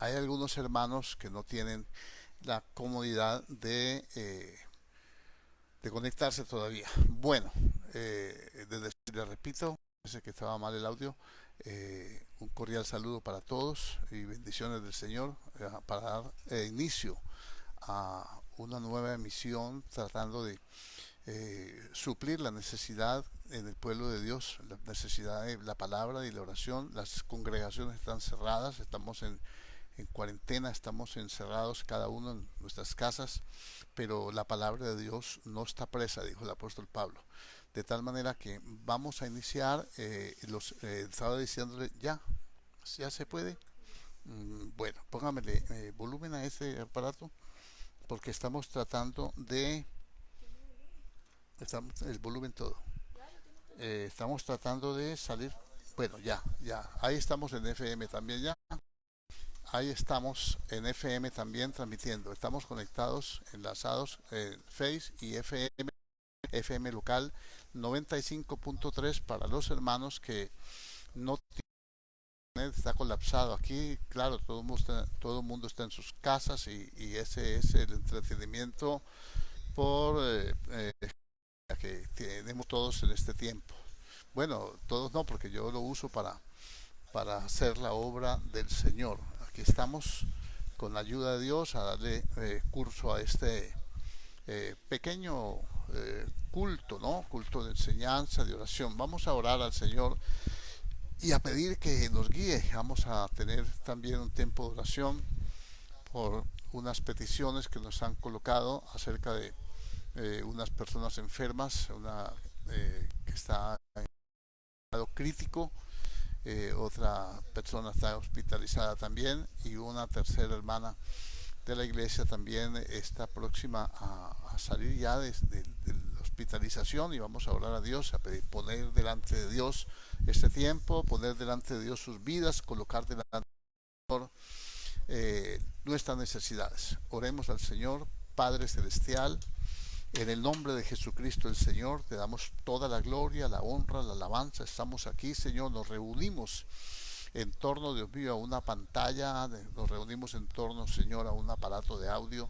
hay algunos hermanos que no tienen la comodidad de conectarse todavía. Bueno, les repito, parece que estaba mal el audio. Un cordial saludo para todos y bendiciones del Señor para dar inicio a una nueva emisión tratando de suplir la necesidad en el pueblo de Dios, la necesidad de la palabra y la oración. Las congregaciones están cerradas, estamos en cuarentena, estamos encerrados cada uno en nuestras casas, pero la palabra de Dios no está presa, dijo el apóstol Pablo. De tal manera que vamos a iniciar, estaba diciéndole, ya se puede. Bueno, póngamele volumen a ese aparato, porque estamos tratando de, el volumen todo. Estamos tratando de salir. Bueno, ahí estamos en FM también ya. Ahí estamos en FM también transmitiendo. Estamos conectados, enlazados en Face y FM, FM local 95.3 para los hermanos que no tienen, está colapsado. Aquí, claro, todo el mundo está en sus casas y ese es el entretenimiento por que tenemos todos en este tiempo. Bueno, todos no, porque yo lo uso para hacer la obra del Señor. Aquí estamos con la ayuda de Dios a darle curso a este pequeño culto, ¿no? Culto de enseñanza, de oración. Vamos a orar al Señor y a pedir que nos guíe. Vamos a tener también un tiempo de oración por unas peticiones que nos han colocado acerca de unas personas enfermas, una que está en estado crítico, otra persona está hospitalizada también y una tercera hermana de la iglesia también está próxima a salir ya de la hospitalización, y vamos a orar a Dios, a pedir, poner delante de Dios este tiempo, poner delante de Dios sus vidas, colocar delante de Dios nuestras necesidades. Oremos al Señor. Padre Celestial, en el nombre de Jesucristo el Señor, te damos toda la gloria, la honra, la alabanza. Estamos aquí, Señor, nos reunimos en torno, Dios mío, a una pantalla, nos reunimos en torno, Señor, a un aparato de audio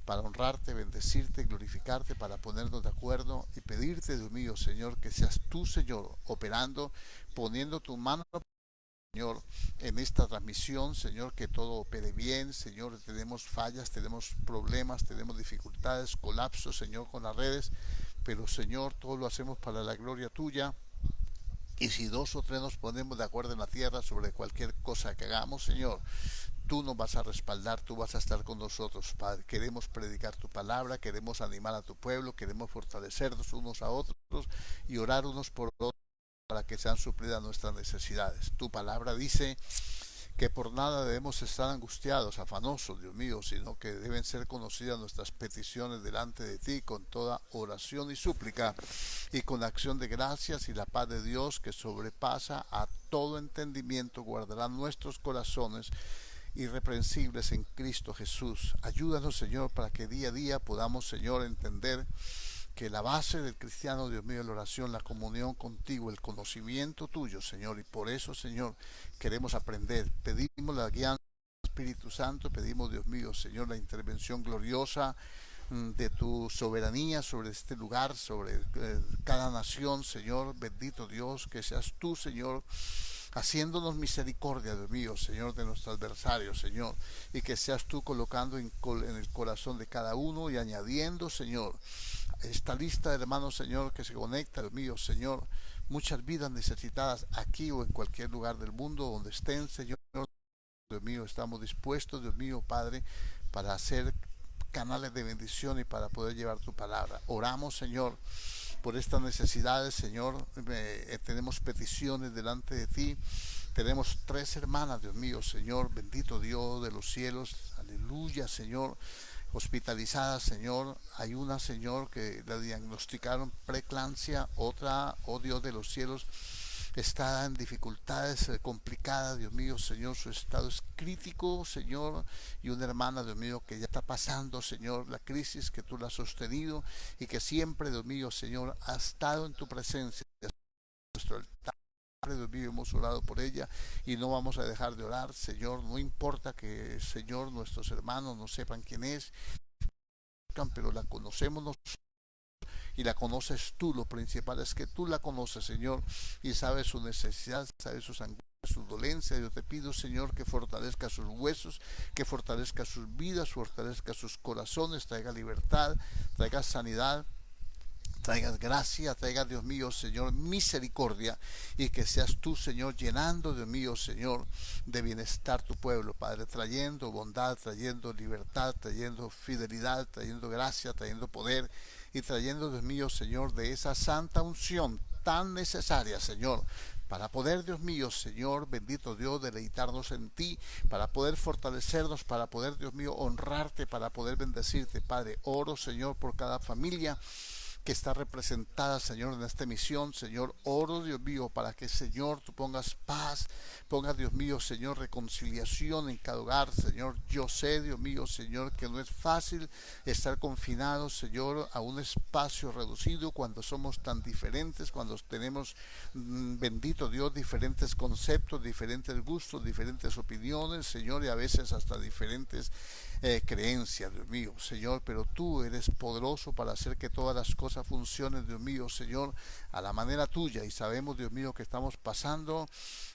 para honrarte, bendecirte, glorificarte, para ponernos de acuerdo y pedirte, Dios mío, Señor, que seas tú, Señor, operando, poniendo tu mano, Señor, en esta transmisión, Señor, que todo opere bien. Señor, tenemos fallas, tenemos problemas, tenemos dificultades, colapsos, Señor, con las redes, pero Señor, todo lo hacemos para la gloria tuya. Y si dos o tres nos ponemos de acuerdo en la tierra sobre cualquier cosa que hagamos, Señor, tú nos vas a respaldar, tú vas a estar con nosotros, Padre. Queremos predicar tu palabra, queremos animar a tu pueblo, queremos fortalecernos unos a otros y orar unos por otros para que sean suplidas nuestras necesidades. Tu palabra dice que por nada debemos estar angustiados, afanosos, Dios mío, sino que deben ser conocidas nuestras peticiones delante de ti con toda oración y súplica y con acción de gracias, y la paz de Dios, que sobrepasa a todo entendimiento, guardará nuestros corazones irreprensibles en Cristo Jesús. Ayúdanos, Señor, para que día a día podamos, Señor, entender que la base del cristiano, Dios mío, es la oración, la comunión contigo, el conocimiento tuyo, Señor. Y por eso, Señor, queremos aprender. Pedimos la guía del Espíritu Santo, pedimos, Dios mío, Señor, la intervención gloriosa de tu soberanía sobre este lugar, sobre cada nación, Señor. Bendito Dios, que seas tú, Señor, haciéndonos misericordia, Dios mío, Señor, de nuestros adversarios, Señor, y que seas tú colocando en el corazón de cada uno y añadiendo, Señor, esta lista de hermanos, Señor, que se conecta, Dios mío, Señor, muchas vidas necesitadas aquí o en cualquier lugar del mundo donde estén, Señor. Dios mío, estamos dispuestos, Dios mío, Padre, para hacer canales de bendición y para poder llevar tu palabra. Oramos, Señor, por estas necesidades, Señor. Tenemos peticiones delante de ti. Tenemos tres hermanas, Dios mío, Señor, bendito Dios de los cielos, aleluya, Señor, hospitalizadas, Señor. Hay una, Señor, que la diagnosticaron preeclampsia, otra, oh Dios de los cielos, está en dificultades complicadas, Dios mío, Señor, su estado es crítico, Señor, y una hermana, Dios mío, que ya está pasando, Señor, la crisis, que tú la has sostenido y que siempre, Dios mío, Señor, ha estado en tu presencia, nuestro altar. Dios mío, hemos orado por ella y no vamos a dejar de orar, Señor. No importa que, Señor, nuestros hermanos no sepan quién es, pero la conocemos nosotros y la conoces tú. Lo principal es que tú la conoces, Señor, y sabes su necesidad, sabes sus angustias, su dolencia. Yo te pido, Señor, que fortalezca sus huesos, que fortalezca sus vidas, fortalezca sus corazones, traiga libertad, traiga sanidad, traigas gracia, traiga, Dios mío, Señor, misericordia, y que seas tú, Señor, llenando, Dios mío, Señor, de bienestar tu pueblo, Padre, trayendo bondad, trayendo libertad, trayendo fidelidad, trayendo gracia, trayendo poder, y trayendo, Dios mío, Señor, de esa santa unción tan necesaria, Señor, para poder, Dios mío, Señor, bendito Dios, deleitarnos en ti, para poder fortalecernos, para poder, Dios mío, honrarte, para poder bendecirte, Padre. Oro, Señor, por cada familia que está representada, Señor, en esta misión. Señor, oro, Dios mío, para que, Señor, tú pongas paz, pongas, Dios mío, Señor, reconciliación en cada hogar, Señor. Yo sé, Dios mío, Señor, que no es fácil estar confinados, Señor, a un espacio reducido cuando somos tan diferentes, cuando tenemos, bendito Dios, diferentes conceptos, diferentes gustos, diferentes opiniones, Señor, y a veces hasta diferentes creencias, Dios mío, Señor, pero tú eres poderoso para hacer que todas las cosas funcionen, Dios mío, Señor, a la manera tuya. Y sabemos, Dios mío, que estamos pasando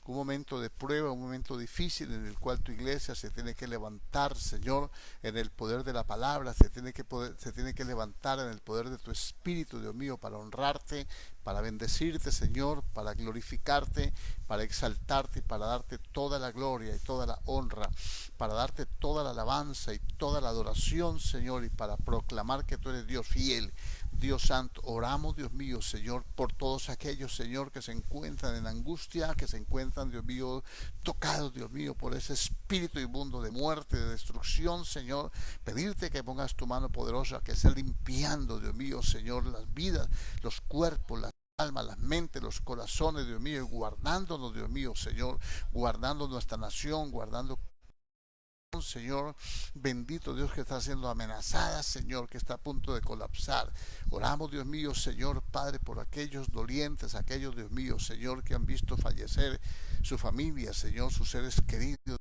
un momento de prueba, un momento difícil en el cual tu iglesia se tiene que levantar, Señor, en el poder de la palabra, se tiene que levantar en el poder de tu Espíritu, Dios mío, para honrarte, para bendecirte, Señor, para glorificarte, para exaltarte y para darte toda la gloria y toda la honra, para darte toda la alabanza y toda la adoración, Señor, y para proclamar que tú eres Dios fiel, Dios santo. Oramos, Dios mío, Señor, por todos aquellos, Señor, que se encuentran en angustia, que se encuentran, Dios mío, tocados, Dios mío, por ese espíritu inmundo de muerte, de destrucción, Señor. Pedirte que pongas tu mano poderosa, que esté limpiando, Dios mío, Señor, las vidas, los cuerpos, las almas, las mentes, los corazones, Dios mío, y guardándonos, Dios mío, Señor, guardando nuestra nación, guardando, Señor, bendito Dios, que está siendo amenazada, Señor, que está a punto de colapsar. Oramos, Dios mío, Señor, Padre, por aquellos dolientes, aquellos, Dios mío, Señor, que han visto fallecer su familia, Señor, sus seres queridos.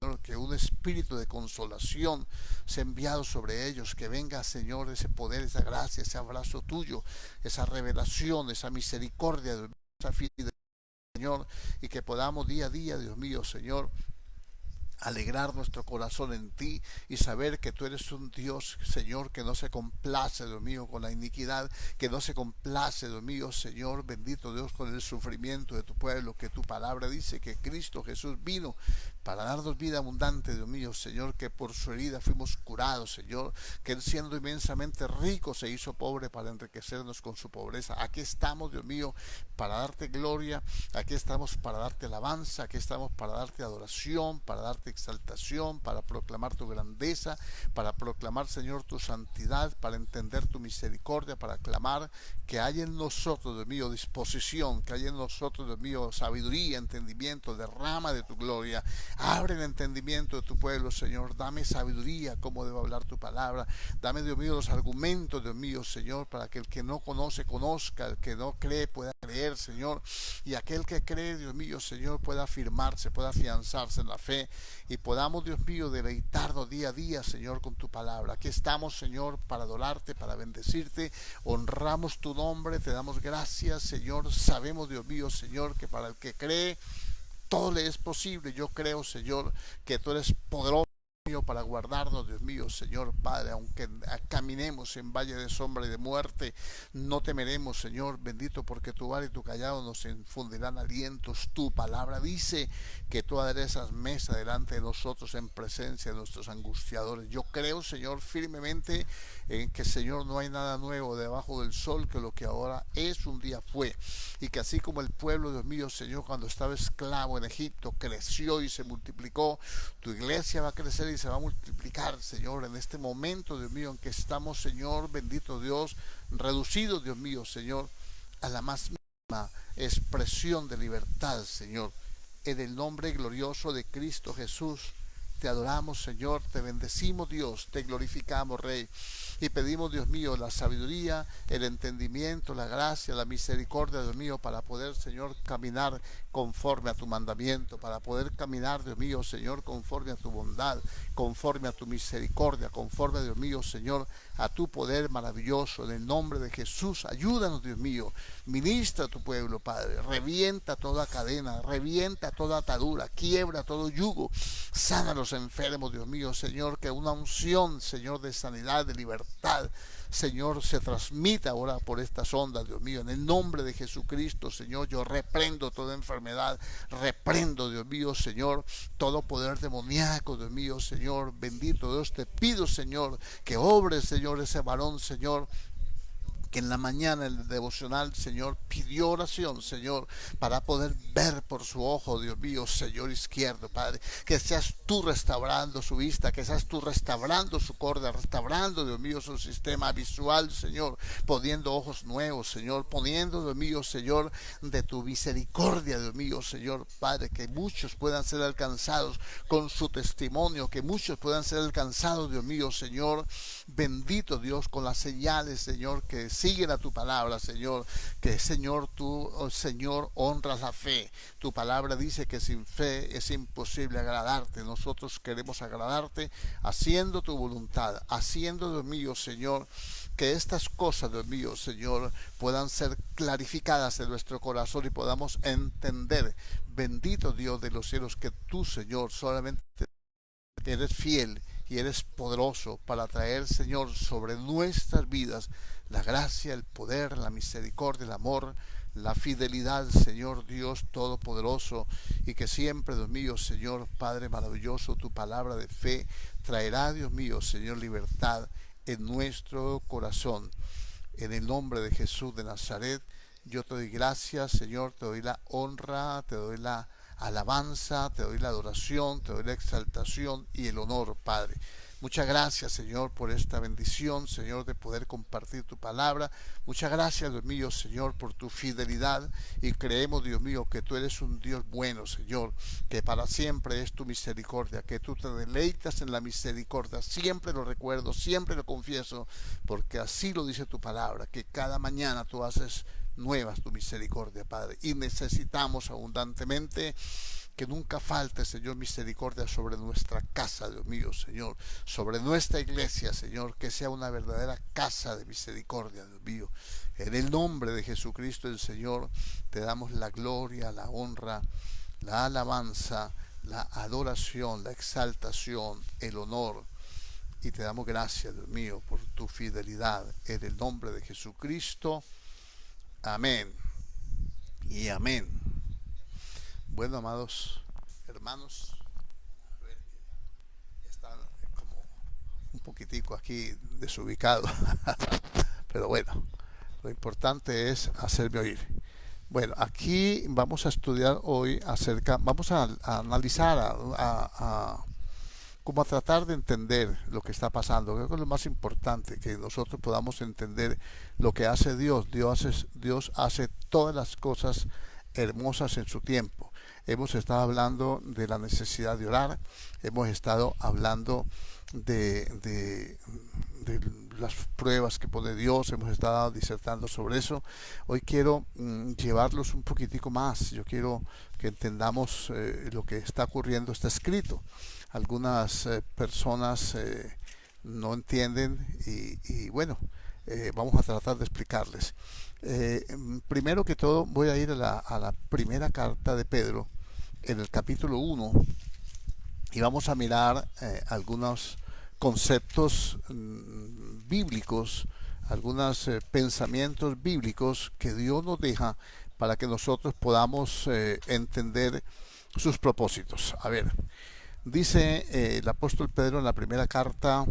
Señor, que un espíritu de consolación sea enviado sobre ellos, que venga, Señor, ese poder, esa gracia, ese abrazo tuyo, esa revelación, esa misericordia, esa fidelidad, Señor, y que podamos día a día, Dios mío, Señor, alegrar nuestro corazón en ti y saber que tú eres un Dios, Señor, que no se complace, Dios mío, con la iniquidad, que no se complace, Dios mío, Señor, bendito Dios, con el sufrimiento de tu pueblo, que tu palabra dice que Cristo Jesús vino para darnos vida abundante, Dios mío, Señor, que por su herida fuimos curados, Señor, que Él, siendo inmensamente rico, se hizo pobre para enriquecernos con su pobreza. Aquí estamos, Dios mío, para darte gloria, aquí estamos para darte alabanza, aquí estamos para darte adoración, para darte exaltación, para proclamar tu grandeza, para proclamar, Señor, tu santidad, para entender tu misericordia, para clamar que hay en nosotros, Dios mío, disposición, que hay en nosotros, Dios mío, sabiduría, entendimiento, derrama de tu gloria. Abre el entendimiento de tu pueblo, Señor. Dame sabiduría, cómo debo hablar tu palabra. Dame, Dios mío, los argumentos, Dios mío, Señor, para que el que no conoce, conozca. El que no cree, pueda creer, Señor. Y aquel que cree, Dios mío, Señor, pueda afirmarse, pueda afianzarse en la fe. Y podamos, Dios mío, deleitarnos día a día, Señor, con tu palabra. Aquí estamos, Señor, para adorarte, para bendecirte. Honramos tu nombre, te damos gracias, Señor. Sabemos, Dios mío, Señor, que para el que cree, todo le es posible. Yo creo, Señor, que tú eres poderoso para guardarnos, Dios mío, Señor Padre, aunque caminemos en valle de sombra y de muerte, no temeremos, Señor, bendito, porque tu vara y tu callado nos infundirán alientos. Tu palabra dice que tú aderezas mesa delante de nosotros en presencia de nuestros angustiadores. Yo creo, Señor, firmemente en que, Señor, no hay nada nuevo debajo del sol, que lo que ahora es un día fue, y que así como el pueblo, Dios mío, Señor, cuando estaba esclavo en Egipto, creció y se multiplicó, tu iglesia va a crecer y se va a multiplicar, Señor, en este momento, Dios mío, en que estamos, Señor, bendito Dios, reducidos, Dios mío, Señor, a la más mínima expresión de libertad, Señor, en el nombre glorioso de Cristo Jesús. te adoramos, Señor, te bendecimos, Dios, te glorificamos, Rey, y pedimos, Dios mío, la sabiduría, el entendimiento, la gracia, la misericordia, Dios mío, para poder, Señor, caminar conforme a tu mandamiento, para poder caminar, Dios mío, Señor, conforme a tu bondad, conforme a tu misericordia, conforme, Dios mío, Señor, a tu poder maravilloso. En el nombre de Jesús, ayúdanos, Dios mío, ministra a tu pueblo, Padre, revienta toda cadena, revienta toda atadura, quiebra todo yugo, sana a los enfermos, Dios mío, Señor, que una unción, Señor, de sanidad, de libertad, Señor, se transmita ahora por estas ondas, Dios mío, en el nombre de Jesucristo, Señor. Yo reprendo toda enfermedad, reprendo, Dios mío, Señor, todo poder demoníaco, Dios mío, Señor, bendito Dios, te pido, Señor, que obre, Señor, ese varón, Señor, que en la mañana el devocional, Señor, pidió oración, Señor, para poder ver por su ojo, Dios mío, Señor izquierdo, Padre, que seas tú restaurando su vista, que seas tú restaurando su córnea, restaurando, Dios mío, su sistema visual, Señor, poniendo ojos nuevos, Señor, poniendo, Dios mío, Señor, de tu misericordia, Dios mío, Señor, Padre, que muchos puedan ser alcanzados con su testimonio, que muchos puedan ser alcanzados, Dios mío, Señor, bendito Dios, con las señales, Señor, que siguen a tu palabra, Señor, que, Señor, tú, oh, Señor, honras la fe. Tu palabra dice que sin fe es imposible agradarte. Nosotros queremos agradarte haciendo tu voluntad, haciendo, Dios mío, Señor, que estas cosas, Dios mío, Señor, puedan ser clarificadas en nuestro corazón y podamos entender, bendito Dios de los cielos, que tú, Señor, solamente eres fiel y eres poderoso para traer, Señor, sobre nuestras vidas la gracia, el poder, la misericordia, el amor, la fidelidad, Señor Dios Todopoderoso, y que siempre, Dios mío, Señor Padre maravilloso, tu palabra de fe traerá, Dios mío, Señor, libertad en nuestro corazón. En el nombre de Jesús de Nazaret, yo te doy gracias, Señor, te doy la honra, te doy la alabanza, te doy la adoración, te doy la exaltación y el honor, Padre. Muchas gracias, Señor, por esta bendición, Señor, de poder compartir tu palabra. Muchas gracias, Dios mío, Señor, por tu fidelidad. Y creemos, Dios mío, que tú eres un Dios bueno, Señor, que para siempre es tu misericordia, que tú te deleitas en la misericordia. Siempre lo recuerdo, siempre lo confieso, porque así lo dice tu palabra, que cada mañana tú haces nuevas tu misericordia, Padre, y necesitamos abundantemente que nunca falte, Señor, misericordia sobre nuestra casa, Dios mío, Señor, sobre nuestra iglesia, Señor, que sea una verdadera casa de misericordia, Dios mío. En el nombre de Jesucristo el Señor, te damos la gloria, la honra, la alabanza, la adoración, la exaltación, el honor, y te damos gracias, Dios mío, por tu fidelidad, en el nombre de Jesucristo. Amén y amén. Bueno, amados hermanos, a ver, están como un poquitico aquí desubicados, pero bueno, lo importante es hacerme oír. Bueno, aquí vamos a estudiar hoy vamos a analizar, como a tratar de entender lo que está pasando. Creo que es lo más importante, que nosotros podamos entender lo que hace Dios. Dios hace todas las cosas hermosas en su tiempo. Hemos estado hablando de la necesidad de orar, hemos estado hablando de las pruebas que pone Dios, hemos estado disertando sobre eso. Hoy quiero llevarlos un poquitico más. Yo quiero que entendamos lo que está ocurriendo. Está escrito. Algunas personas no entienden y bueno, vamos a tratar de explicarles. Primero que todo voy a ir a la primera carta de Pedro, en el capítulo 1, y vamos a mirar algunos conceptos bíblicos, algunos pensamientos bíblicos que Dios nos deja para que nosotros podamos entender sus propósitos. A ver, dice el apóstol Pedro en la primera carta,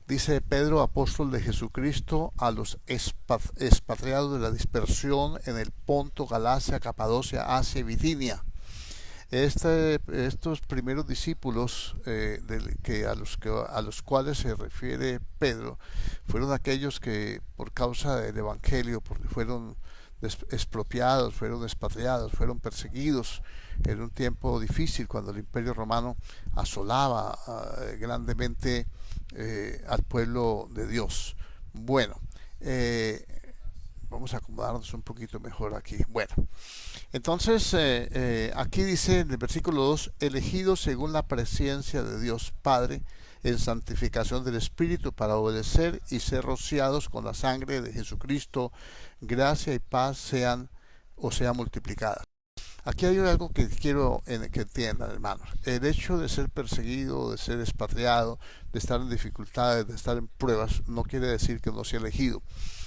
dice: Pedro, apóstol de Jesucristo, a los expatriados de la dispersión en el Ponto, Galacia, Capadocia, Asia y Bitinia. Estos primeros discípulos a los cuales se refiere Pedro fueron aquellos que por causa del Evangelio, porque fueron expropiados, fueron expatriados, fueron perseguidos en un tiempo difícil cuando el Imperio Romano asolaba grandemente al pueblo de Dios. Bueno, vamos a acomodarnos un poquito mejor aquí. Bueno, entonces aquí dice en el versículo 2, elegidos según la presencia de Dios Padre en santificación del Espíritu para obedecer y ser rociados con la sangre de Jesucristo, gracia y paz sean multiplicadas. Aquí hay algo que quiero que entiendan, hermanos. El hecho de ser perseguido, de ser expatriado, de estar en dificultades, de estar en pruebas, no quiere decir que no sea elegido.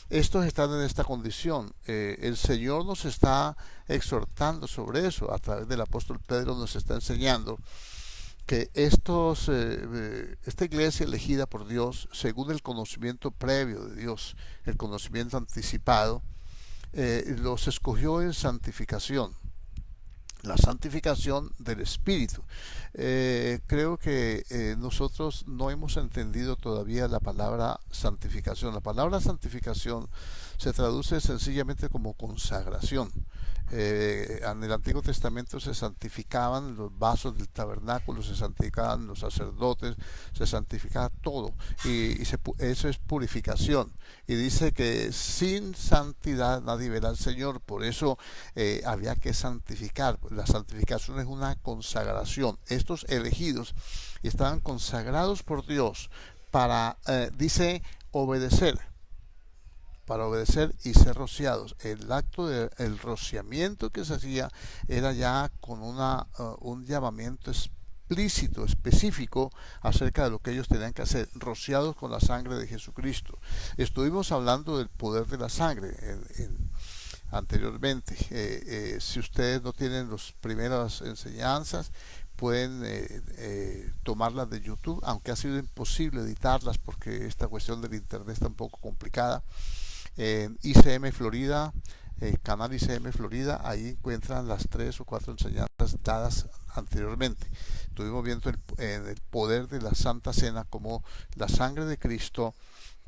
Estos están en esta condición. El Señor nos está exhortando sobre eso. A través del apóstol Pedro nos está enseñando que esta iglesia elegida por Dios, según el conocimiento previo de Dios, el conocimiento anticipado, los escogió en santificación, la santificación del Espíritu. Creo que nosotros no hemos entendido todavía la palabra santificación. La palabra santificación se traduce sencillamente como consagración. En el Antiguo Testamento se santificaban los vasos del tabernáculo, se santificaban los sacerdotes, se santificaba todo, eso es purificación. Y dice que sin santidad nadie verá al Señor, por eso había que santificar. La santificación es una consagración. Estos elegidos estaban consagrados por Dios para, dice, obedecer, para obedecer y ser rociados. El acto del rociamiento que se hacía era ya con un llamamiento explícito, específico acerca de lo que ellos tenían que hacer, rociados con la sangre de Jesucristo. Estuvimos hablando del poder de la sangre anteriormente. Si ustedes no tienen las primeras enseñanzas, pueden tomarlas de YouTube, aunque ha sido imposible editarlas porque esta cuestión del internet está un poco complicada. En ICM Florida, canal ICM Florida, ahí encuentran las 3 o 4 enseñanzas dadas anteriormente. Estuvimos viendo el poder de la Santa Cena, como la sangre de Cristo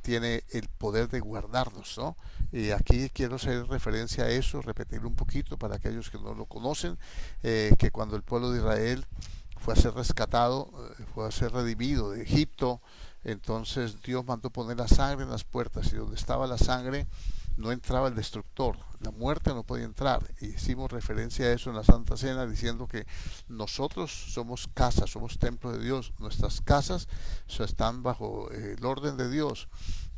tiene el poder de guardarnos, ¿no? Y aquí quiero hacer referencia a eso, repetirlo un poquito para aquellos que no lo conocen, que cuando el pueblo de Israel fue a ser rescatado, fue a ser redimido de Egipto, entonces Dios mandó poner la sangre en las puertas, y donde estaba la sangre no entraba el destructor, la muerte no podía entrar. Y hicimos referencia a eso en la Santa Cena, diciendo que nosotros somos casa, somos templo de Dios, nuestras casas están bajo el orden de Dios,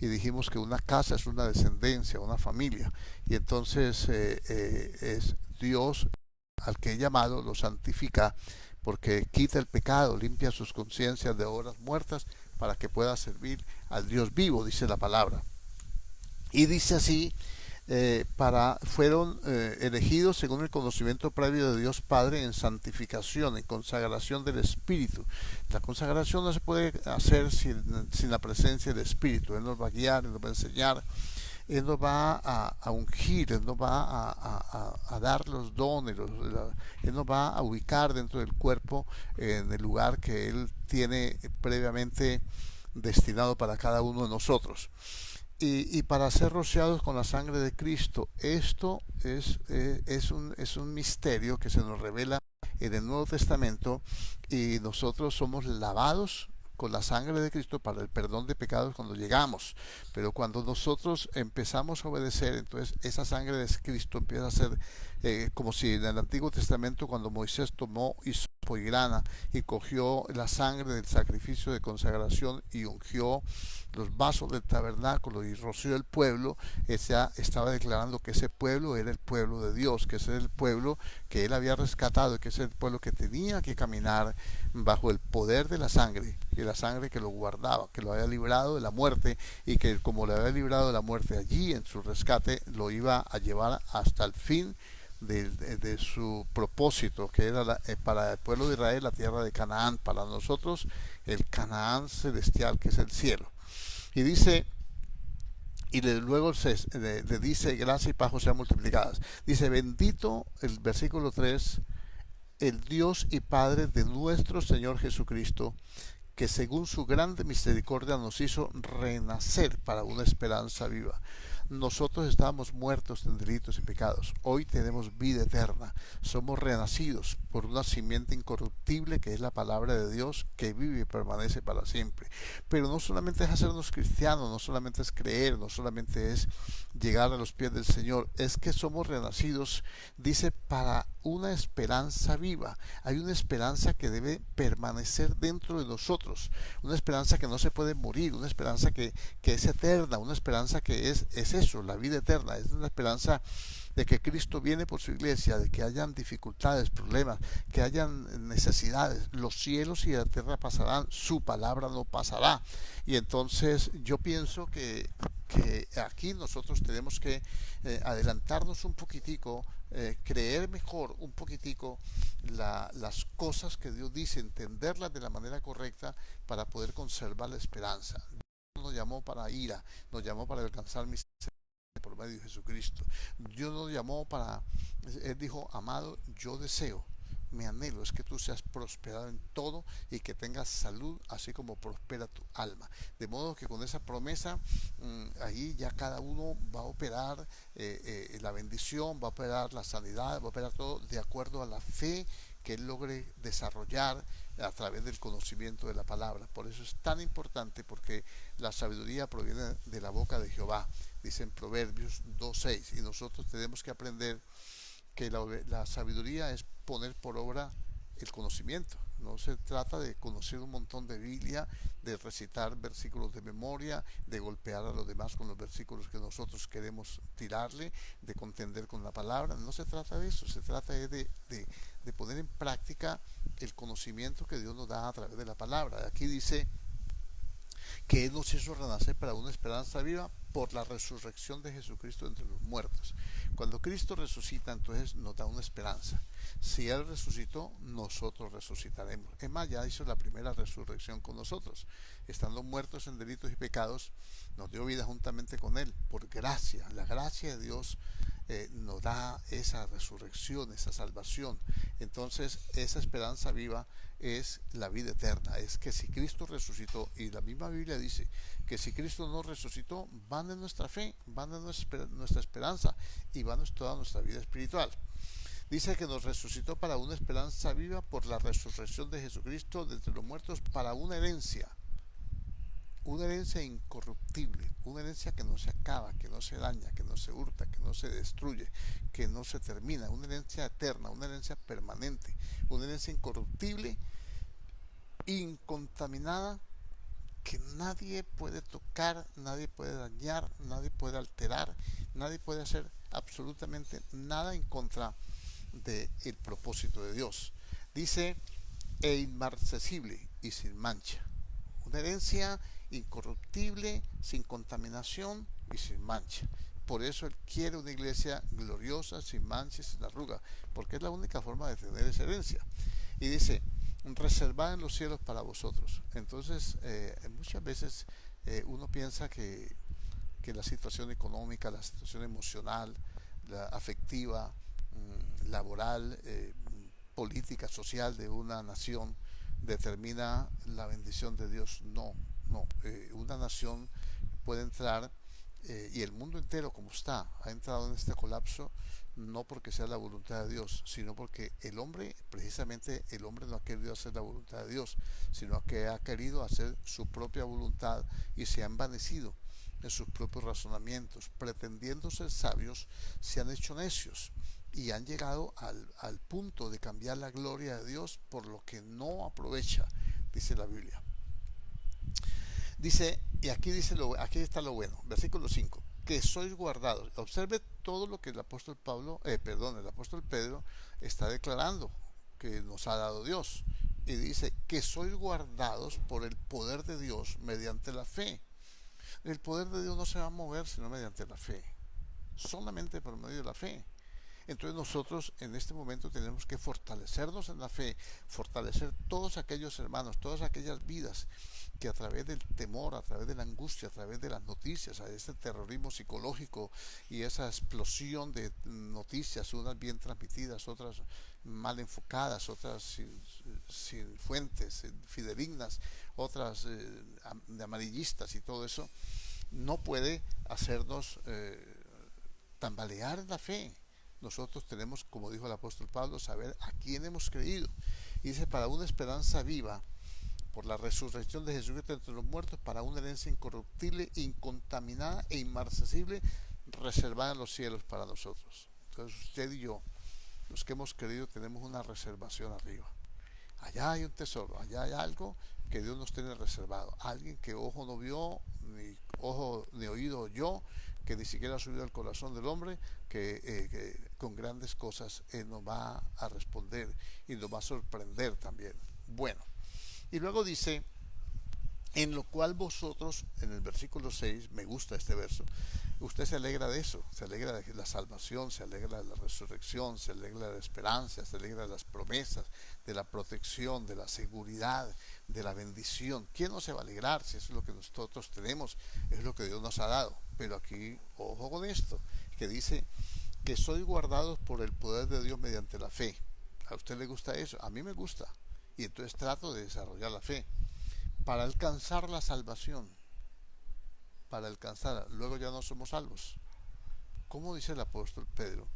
y dijimos que una casa es una descendencia, una familia, y entonces es Dios al que he llamado, lo santifica, porque quita el pecado, limpia sus conciencias de obras muertas, para que pueda servir al Dios vivo, dice la palabra. Y dice así, fueron elegidos según el conocimiento previo de Dios Padre en santificación, en consagración del Espíritu. La consagración no se puede hacer sin la presencia del Espíritu. Él nos va a guiar, Él nos va a enseñar, Él nos va a ungir, Él nos va a dar los dones, Él nos va a ubicar dentro del cuerpo en el lugar que Él tiene previamente destinado para cada uno de nosotros. Y para ser rociados con la sangre de Cristo. Esto es un misterio que se nos revela en el Nuevo Testamento, y nosotros somos lavados con la sangre de Cristo para el perdón de pecados cuando llegamos. Pero cuando nosotros empezamos a obedecer, entonces esa sangre de Cristo empieza a ser como si en el Antiguo Testamento, cuando Moisés tomó hisopo y grana y cogió la sangre del sacrificio de consagración y ungió los vasos del tabernáculo y roció el pueblo, estaba declarando que ese pueblo era el pueblo de Dios, que ese era el pueblo que él había rescatado, y que ese era el pueblo que tenía que caminar bajo el poder de la sangre, y la sangre que lo guardaba, que lo había librado de la muerte, y que como le había librado de la muerte allí en su rescate, lo iba a llevar hasta el fin de su propósito, que era para el pueblo de Israel la tierra de Canaán, para nosotros el Canaán celestial, que es el cielo. Y dice, y luego le dice, gracia y paz sean multiplicadas. Dice, bendito, el versículo 3, el Dios y Padre de nuestro Señor Jesucristo, que según su grande misericordia nos hizo renacer para una esperanza viva. Nosotros estábamos muertos en delitos y pecados. Hoy tenemos vida eterna. Somos renacidos por una simiente incorruptible que es la palabra de Dios, que vive y permanece para siempre. Pero no solamente es hacernos cristianos, no solamente es creer, no solamente es llegar a los pies del Señor, es que somos renacidos, dice, para una esperanza viva. Hay una esperanza que debe permanecer dentro de nosotros, una esperanza que no se puede morir, una esperanza que es eterna, una esperanza que es eso, la vida eterna. Es una esperanza de que Cristo viene por su iglesia, de que hayan dificultades, problemas, que hayan necesidades. Los cielos y la tierra pasarán, su palabra no pasará. Y entonces yo pienso que aquí nosotros tenemos que adelantarnos un poquitico, creer mejor un poquitico las cosas que Dios dice, entenderlas de la manera correcta para poder conservar la esperanza. Dios nos llamó para ira, nos llamó para alcanzar misericordia por medio de Jesucristo. Dios nos llamó para, Él dijo, amado, yo deseo, mi anhelo es que tú seas prosperado en todo y que tengas salud, así como prospera tu alma. De modo que con esa promesa, ahí ya cada uno va a operar la bendición, va a operar la sanidad, va a operar todo de acuerdo a la fe que él logre desarrollar a través del conocimiento de la palabra. Por eso es tan importante, porque la sabiduría proviene de la boca de Jehová, dice en Proverbios 2:6, y nosotros tenemos que aprender que la sabiduría es poner por obra el conocimiento. No se trata de conocer un montón de Biblia, de recitar versículos de memoria, de golpear a los demás con los versículos que nosotros queremos tirarle, de contender con la palabra. No se trata de eso, se trata de poner en práctica el conocimiento que Dios nos da a través de la palabra. Aquí dice que Él nos hizo renacer para una esperanza viva por la resurrección de Jesucristo entre los muertos. Cuando Cristo resucita, entonces nos da una esperanza. Si Él resucitó, nosotros resucitaremos. Es más, ya hizo la primera resurrección con nosotros. Estando muertos en delitos y pecados, nos dio vida juntamente con Él, por gracia. La gracia de Dios nos da esa resurrección, esa salvación. Entonces, esa esperanza viva es la vida eterna. Es que si Cristo resucitó, y la misma Biblia dice que si Cristo no resucitó, van de nuestra fe, van de nuestra esperanza y van de toda nuestra vida espiritual. Dice que nos resucitó para una esperanza viva por la resurrección de Jesucristo de entre los muertos, para una herencia incorruptible, una herencia que no se acaba, que no se daña, que no se hurta, que no se destruye, que no se termina, una herencia eterna, una herencia permanente, una herencia incorruptible, incontaminada, que nadie puede tocar, nadie puede dañar, nadie puede alterar, nadie puede hacer absolutamente nada en contra del propósito de Dios. Dice, e inmarcesible y sin mancha. Una herencia incorruptible, sin contaminación y sin mancha. Por eso Él quiere una iglesia gloriosa, sin mancha y sin arruga, porque es la única forma de tener esa herencia. Y dice, reservada en los cielos para vosotros. Entonces, muchas veces uno piensa que la situación económica, la situación emocional, la afectiva, laboral, política, social de una nación determina la bendición de Dios. No, no. Una nación puede entrar, y el mundo entero como está, ha entrado en este colapso, no porque sea la voluntad de Dios, sino porque el hombre, precisamente el hombre no ha querido hacer la voluntad de Dios, sino que ha querido hacer su propia voluntad y se ha envanecido en sus propios razonamientos, pretendiendo ser sabios, se han hecho necios y han llegado al punto de cambiar la gloria de Dios por lo que no aprovecha, dice la Biblia. Dice, y aquí dice aquí está lo bueno, versículo 5, que sois guardados. Observe todo lo que el apóstol el apóstol Pedro está declarando que nos ha dado Dios. Y dice que sois guardados por el poder de Dios mediante la fe. El poder de Dios no se va a mover sino mediante la fe, solamente por medio de la fe. Entonces nosotros en este momento tenemos que fortalecernos en la fe, fortalecer todos aquellos hermanos, todas aquellas vidas que a través del temor, a través de la angustia, a través de las noticias, a este terrorismo psicológico y esa explosión de noticias, unas bien transmitidas, otras mal enfocadas, otras sin fuentes fidedignas, otras amarillistas y todo eso, no puede hacernos tambalear la fe. Nosotros tenemos, como dijo el apóstol Pablo, saber a quién hemos creído. Y dice, para una esperanza viva, por la resurrección de Jesucristo entre los muertos, para una herencia incorruptible, incontaminada e inmarcesible, reservada en los cielos para nosotros. Entonces usted y yo, los que hemos creído, tenemos una reservación arriba. Allá hay un tesoro, allá hay algo que Dios nos tiene reservado. Alguien que ojo no vio, ni ojo ni oído oyó, que ni siquiera ha subido al corazón del hombre, que con grandes cosas nos va a responder y nos va a sorprender también. Bueno, y luego dice, en lo cual vosotros, en el versículo 6, me gusta este verso, usted se alegra de eso, se alegra de la salvación, se alegra de la resurrección, se alegra de la esperanza, se alegra de las promesas, de la protección, de la seguridad, de la bendición. ¿Quién no se va a alegrar si eso es lo que nosotros tenemos, es lo que Dios nos ha dado? Pero aquí, ojo con esto, que dice que sois guardados por el poder de Dios mediante la fe. ¿A usted le gusta eso? A mí me gusta. Y entonces trato de desarrollar la fe para alcanzar la salvación, para alcanzar, luego ya no somos salvos. ¿Cómo dice el apóstol Pedro?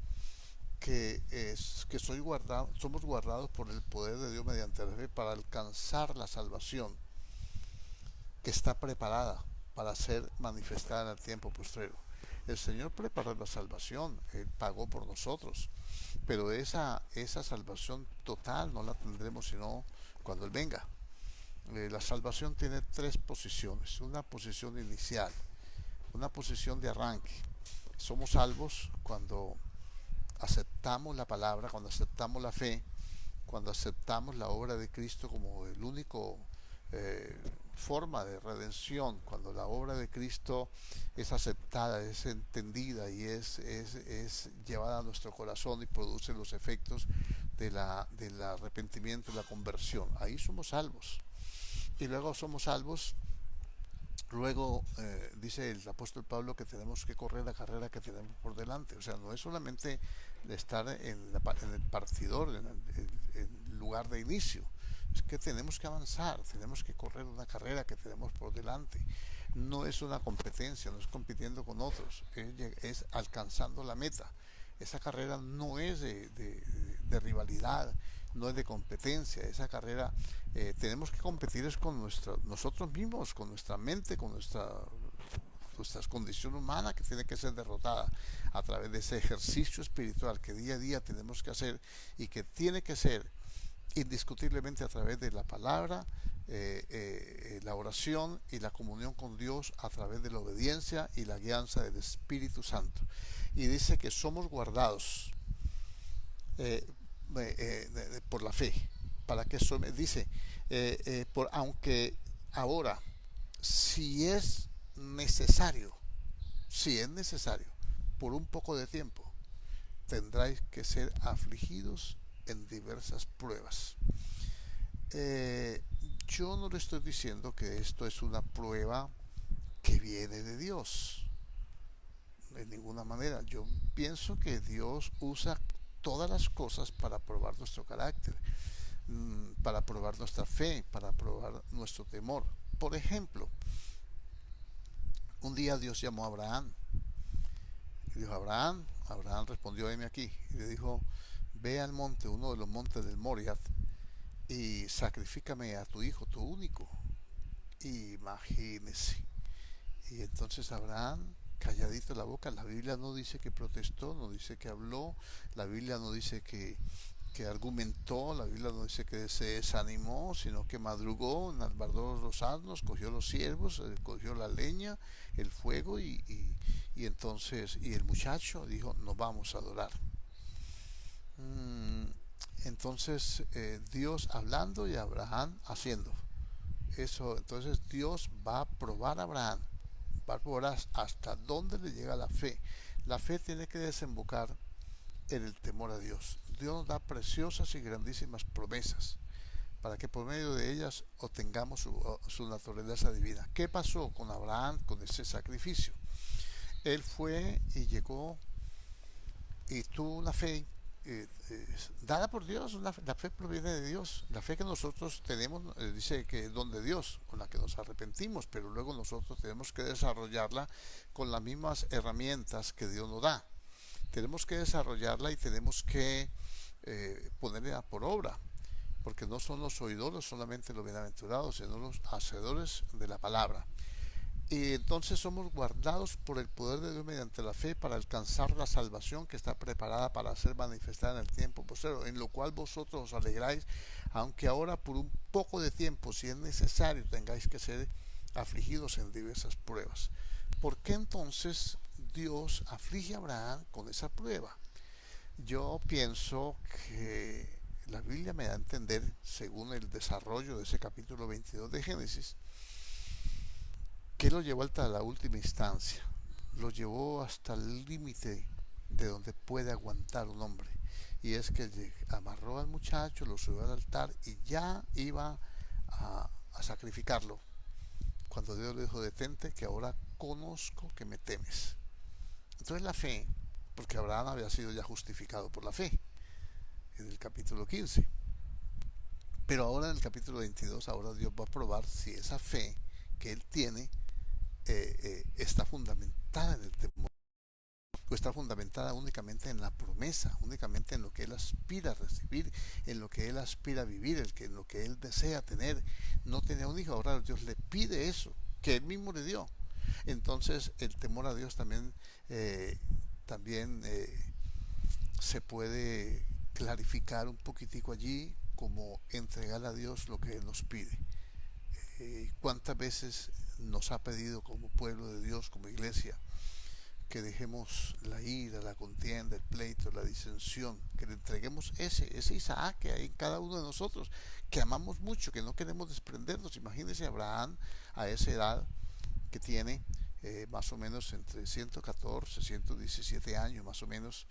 Que somos guardados por el poder de Dios mediante la fe para alcanzar la salvación que está preparada para ser manifestada en el tiempo postrero. El Señor preparó la salvación, Él pagó por nosotros, pero esa salvación total no la tendremos sino cuando Él venga. La salvación tiene tres posiciones: una posición inicial, una posición de arranque. Somos salvos cuando aceptamos la palabra, cuando aceptamos la fe, cuando aceptamos la obra de Cristo como el único forma de redención, cuando la obra de Cristo es aceptada, es entendida y es llevada a nuestro corazón y produce los efectos del arrepentimiento y la conversión. Ahí somos salvos. Y luego somos salvos. Luego dice el apóstol Pablo que tenemos que correr la carrera que tenemos por delante. O sea, no es solamente de estar en el partidor, en el lugar de inicio. Es que tenemos que avanzar, tenemos que correr una carrera que tenemos por delante. No es una competencia, no es compitiendo con otros, es alcanzando la meta. Esa carrera no es de rivalidad, no es de competencia. Esa carrera tenemos que competir es con nosotros mismos, con nuestra mente, con nuestra condición humana, que tiene que ser derrotada a través de ese ejercicio espiritual que día a día tenemos que hacer y que tiene que ser indiscutiblemente a través de la palabra, la oración y la comunión con Dios, a través de la obediencia y la guianza del Espíritu Santo. Y dice que somos guardados por la fe. Para que dice, aunque ahora, si es necesario, por un poco de tiempo, tendráis que ser afligidos en diversas pruebas. Yo no le estoy diciendo que esto es una prueba que viene de Dios, de ninguna manera. Yo pienso que Dios usa todas las cosas para probar nuestro carácter, para probar nuestra fe, para probar nuestro temor. Por ejemplo, un día Dios llamó a Abraham y dijo: Abraham respondió: heme aquí. Y le dijo: ve al monte, uno de los montes del Moriah, y sacrifícame a tu hijo, tu único. Imagínese. Y entonces Abraham, calladito la boca. La Biblia no dice que protestó, no dice que habló, la Biblia no dice que argumentó, la Biblia no dice que se desanimó, sino que madrugó, enalbardó los asnos, cogió los ciervos, cogió la leña, el fuego y entonces, y el muchacho dijo: nos vamos a adorar. Entonces Dios hablando y Abraham haciendo eso. Entonces Dios va a probar a Abraham, va a probar hasta dónde le llega la fe. La fe tiene que desembocar en el temor a Dios. Dios nos da preciosas y grandísimas promesas para que por medio de ellas obtengamos su naturaleza divina. ¿Qué pasó con Abraham con ese sacrificio? Él fue y llegó y tuvo una fe dada por Dios. La fe proviene de Dios. La fe que nosotros tenemos, dice que es don de Dios, con la que nos arrepentimos, pero luego nosotros tenemos que desarrollarla con las mismas herramientas que Dios nos da. Tenemos que desarrollarla y tenemos que ponerla por obra, porque no son los oidores solamente los bienaventurados, sino los hacedores de la palabra. Y entonces somos guardados por el poder de Dios mediante la fe para alcanzar la salvación que está preparada para ser manifestada en el tiempo posterior, en lo cual vosotros os alegráis, aunque ahora por un poco de tiempo, si es necesario, tengáis que ser afligidos en diversas pruebas. ¿Por qué entonces Dios aflige a Abraham con esa prueba? Yo pienso que la Biblia me da a entender, según el desarrollo de ese capítulo 22 de Génesis, que lo llevó hasta la última instancia, lo llevó hasta el límite de donde puede aguantar un hombre. Y es que amarró al muchacho, lo subió al altar y ya iba a sacrificarlo. Cuando Dios le dijo, detente, que ahora conozco que me temes. Entonces la fe, porque Abraham había sido ya justificado por la fe, en el capítulo 15. Pero ahora en el capítulo 22, ahora Dios va a probar si esa fe que él tiene está fundamentada en el temor, o está fundamentada únicamente en la promesa, únicamente en lo que él aspira a recibir, en lo que él aspira a vivir, en lo que él desea tener. No tenía un hijo, ahora Dios le pide eso, que él mismo le dio. Entonces el temor a Dios también se puede clarificar un poquitico allí como entregar a Dios lo que Él nos pide. ¿Cuántas veces nos ha pedido como pueblo de Dios, como iglesia, que dejemos la ira, la contienda, el pleito, la disensión, que le entreguemos ese Isaac que hay en cada uno de nosotros, que amamos mucho, que no queremos desprendernos? Imagínense Abraham a esa edad que tiene, más o menos entre 114, 117 años más o menos,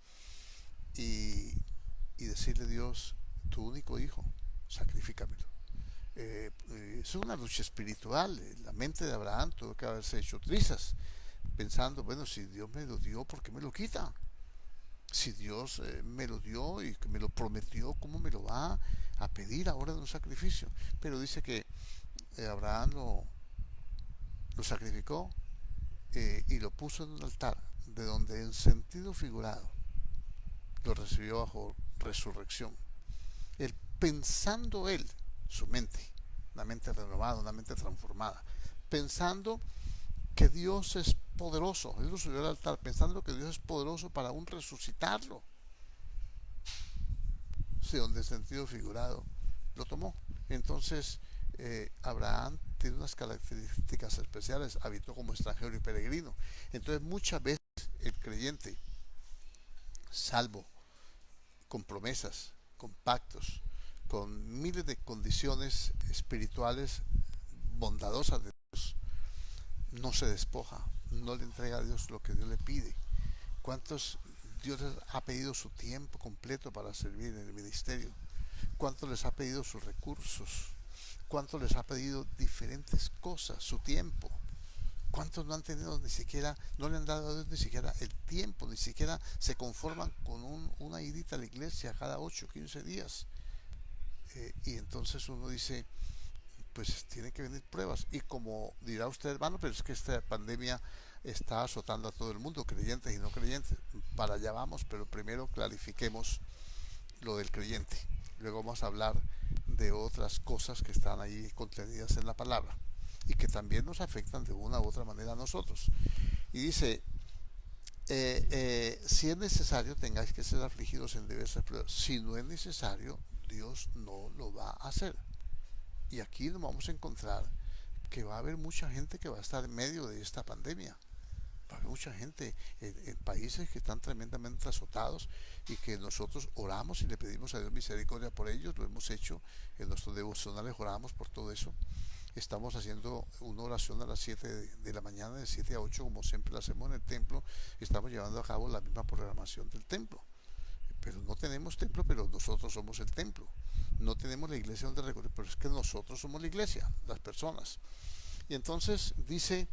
y, y decirle a Dios, tu único hijo, sacrifícamelo. Es una lucha espiritual. La mente de Abraham tuvo que haberse hecho trizas, pensando, bueno, si Dios me lo dio, ¿por qué me lo quita? Si Dios me lo dio y que me lo prometió, ¿cómo me lo va a pedir ahora de un sacrificio? Pero dice que Abraham lo sacrificó y lo puso en un altar, de donde en sentido figurado lo recibió bajo resurrección. Él, pensando él, su mente, una mente renovada, una mente transformada, pensando que Dios es poderoso, él lo subió al altar pensando que Dios es poderoso para aún resucitarlo. Sí, donde en sentido figurado lo tomó. Entonces Abraham tiene unas características especiales, habitó como extranjero y peregrino. Entonces muchas veces el creyente, salvo con promesas, con pactos, con miles de condiciones espirituales bondadosas de Dios, no se despoja, no le entrega a Dios lo que Dios le pide. ¿Cuántos Dios les ha pedido su tiempo completo para servir en el ministerio? ¿Cuántos les ha pedido sus recursos? ¿Cuántos les ha pedido diferentes cosas, su tiempo? ¿Cuántos no han tenido ni siquiera, no le han dado a Dios ni siquiera el tiempo, ni siquiera se conforman con una idita a la iglesia cada 8 o 15 días? Y entonces uno dice, pues tienen que venir pruebas. Y como dirá usted, hermano, pero es que esta pandemia está azotando a todo el mundo, creyentes y no creyentes. Para allá vamos, pero primero clarifiquemos lo del creyente. Luego vamos a hablar de otras cosas que están ahí contenidas en la palabra y que también nos afectan de una u otra manera a nosotros. Y dice, si es necesario, tengáis que ser afligidos en diversas pruebas. Si no es necesario, Dios no lo va a hacer. Y aquí nos vamos a encontrar que va a haber mucha gente que va a estar en medio de esta pandemia. Va a haber mucha gente en países que están tremendamente azotados y que nosotros oramos y le pedimos a Dios misericordia por ellos. Lo hemos hecho en nuestros devocionales, oramos por todo eso. Estamos haciendo una oración a las 7 de la mañana, de 7 a 8, como siempre la hacemos en el templo. Estamos llevando a cabo la misma programación del templo. Pero no tenemos templo, pero nosotros somos el templo. No tenemos la iglesia donde recorrer, pero es que nosotros somos la iglesia, las personas. Y entonces dice,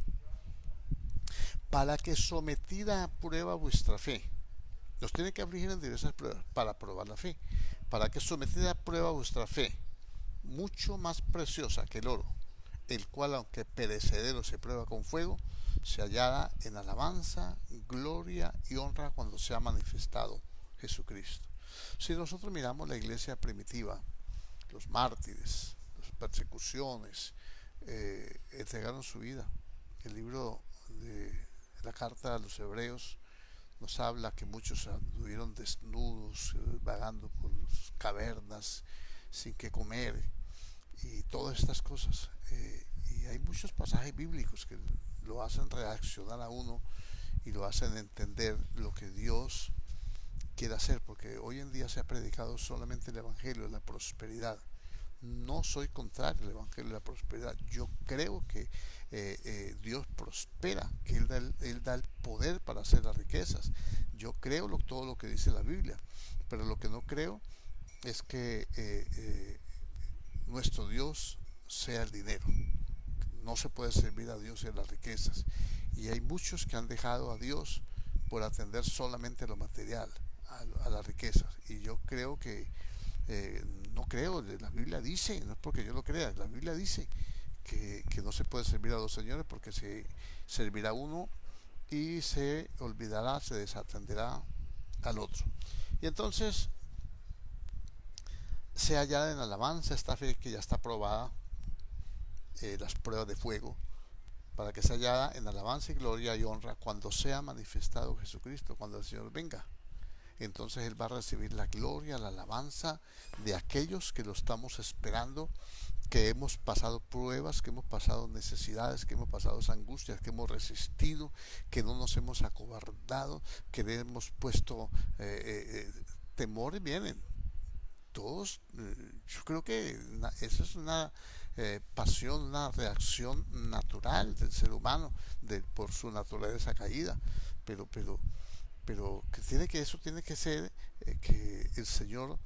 para que sometida a prueba vuestra fe, Nos tiene que afligir en diversas pruebas para probar la fe, para que sometida a prueba vuestra fe, mucho más preciosa que el oro, el cual aunque perecedero se prueba con fuego, se hallará en alabanza, gloria y honra cuando sea manifestado Jesucristo. Si nosotros miramos la iglesia primitiva, los mártires, las persecuciones, entregaron su vida. El libro de la carta a los hebreos nos habla que muchos anduvieron desnudos, vagando por cavernas, sin que comer, y todas estas cosas. Y hay muchos pasajes bíblicos que lo hacen reaccionar a uno y lo hacen entender lo que Dios quiere hacer, porque hoy en día se ha predicado solamente el Evangelio de la prosperidad. No soy contrario al Evangelio de la prosperidad. Yo creo que Dios prospera, que Él da el poder para hacer las riquezas. Yo creo todo lo que dice la Biblia, pero lo que no creo es que nuestro Dios sea el dinero. No se puede servir a Dios en las riquezas. Y hay muchos que han dejado a Dios por atender solamente lo material, a las riquezas. Y yo creo que, no creo, la Biblia dice, no es porque yo lo crea, la Biblia dice que no se puede servir a dos señores, porque se servirá a uno y se olvidará, se desatenderá al otro. Y entonces se halla en alabanza esta fe que ya está probada, las pruebas de fuego, para que se hallada en alabanza y gloria y honra cuando sea manifestado Jesucristo, cuando el Señor venga. Entonces Él va a recibir la gloria, la alabanza de aquellos que lo estamos esperando, que hemos pasado pruebas, que hemos pasado necesidades, que hemos pasado angustias, que hemos resistido, que no nos hemos acobardado, que le hemos puesto temores. Vienen todos. Yo creo que esa es una pasión, una reacción natural del ser humano por su naturaleza caída, pero que eso tiene que ser, que el Señor,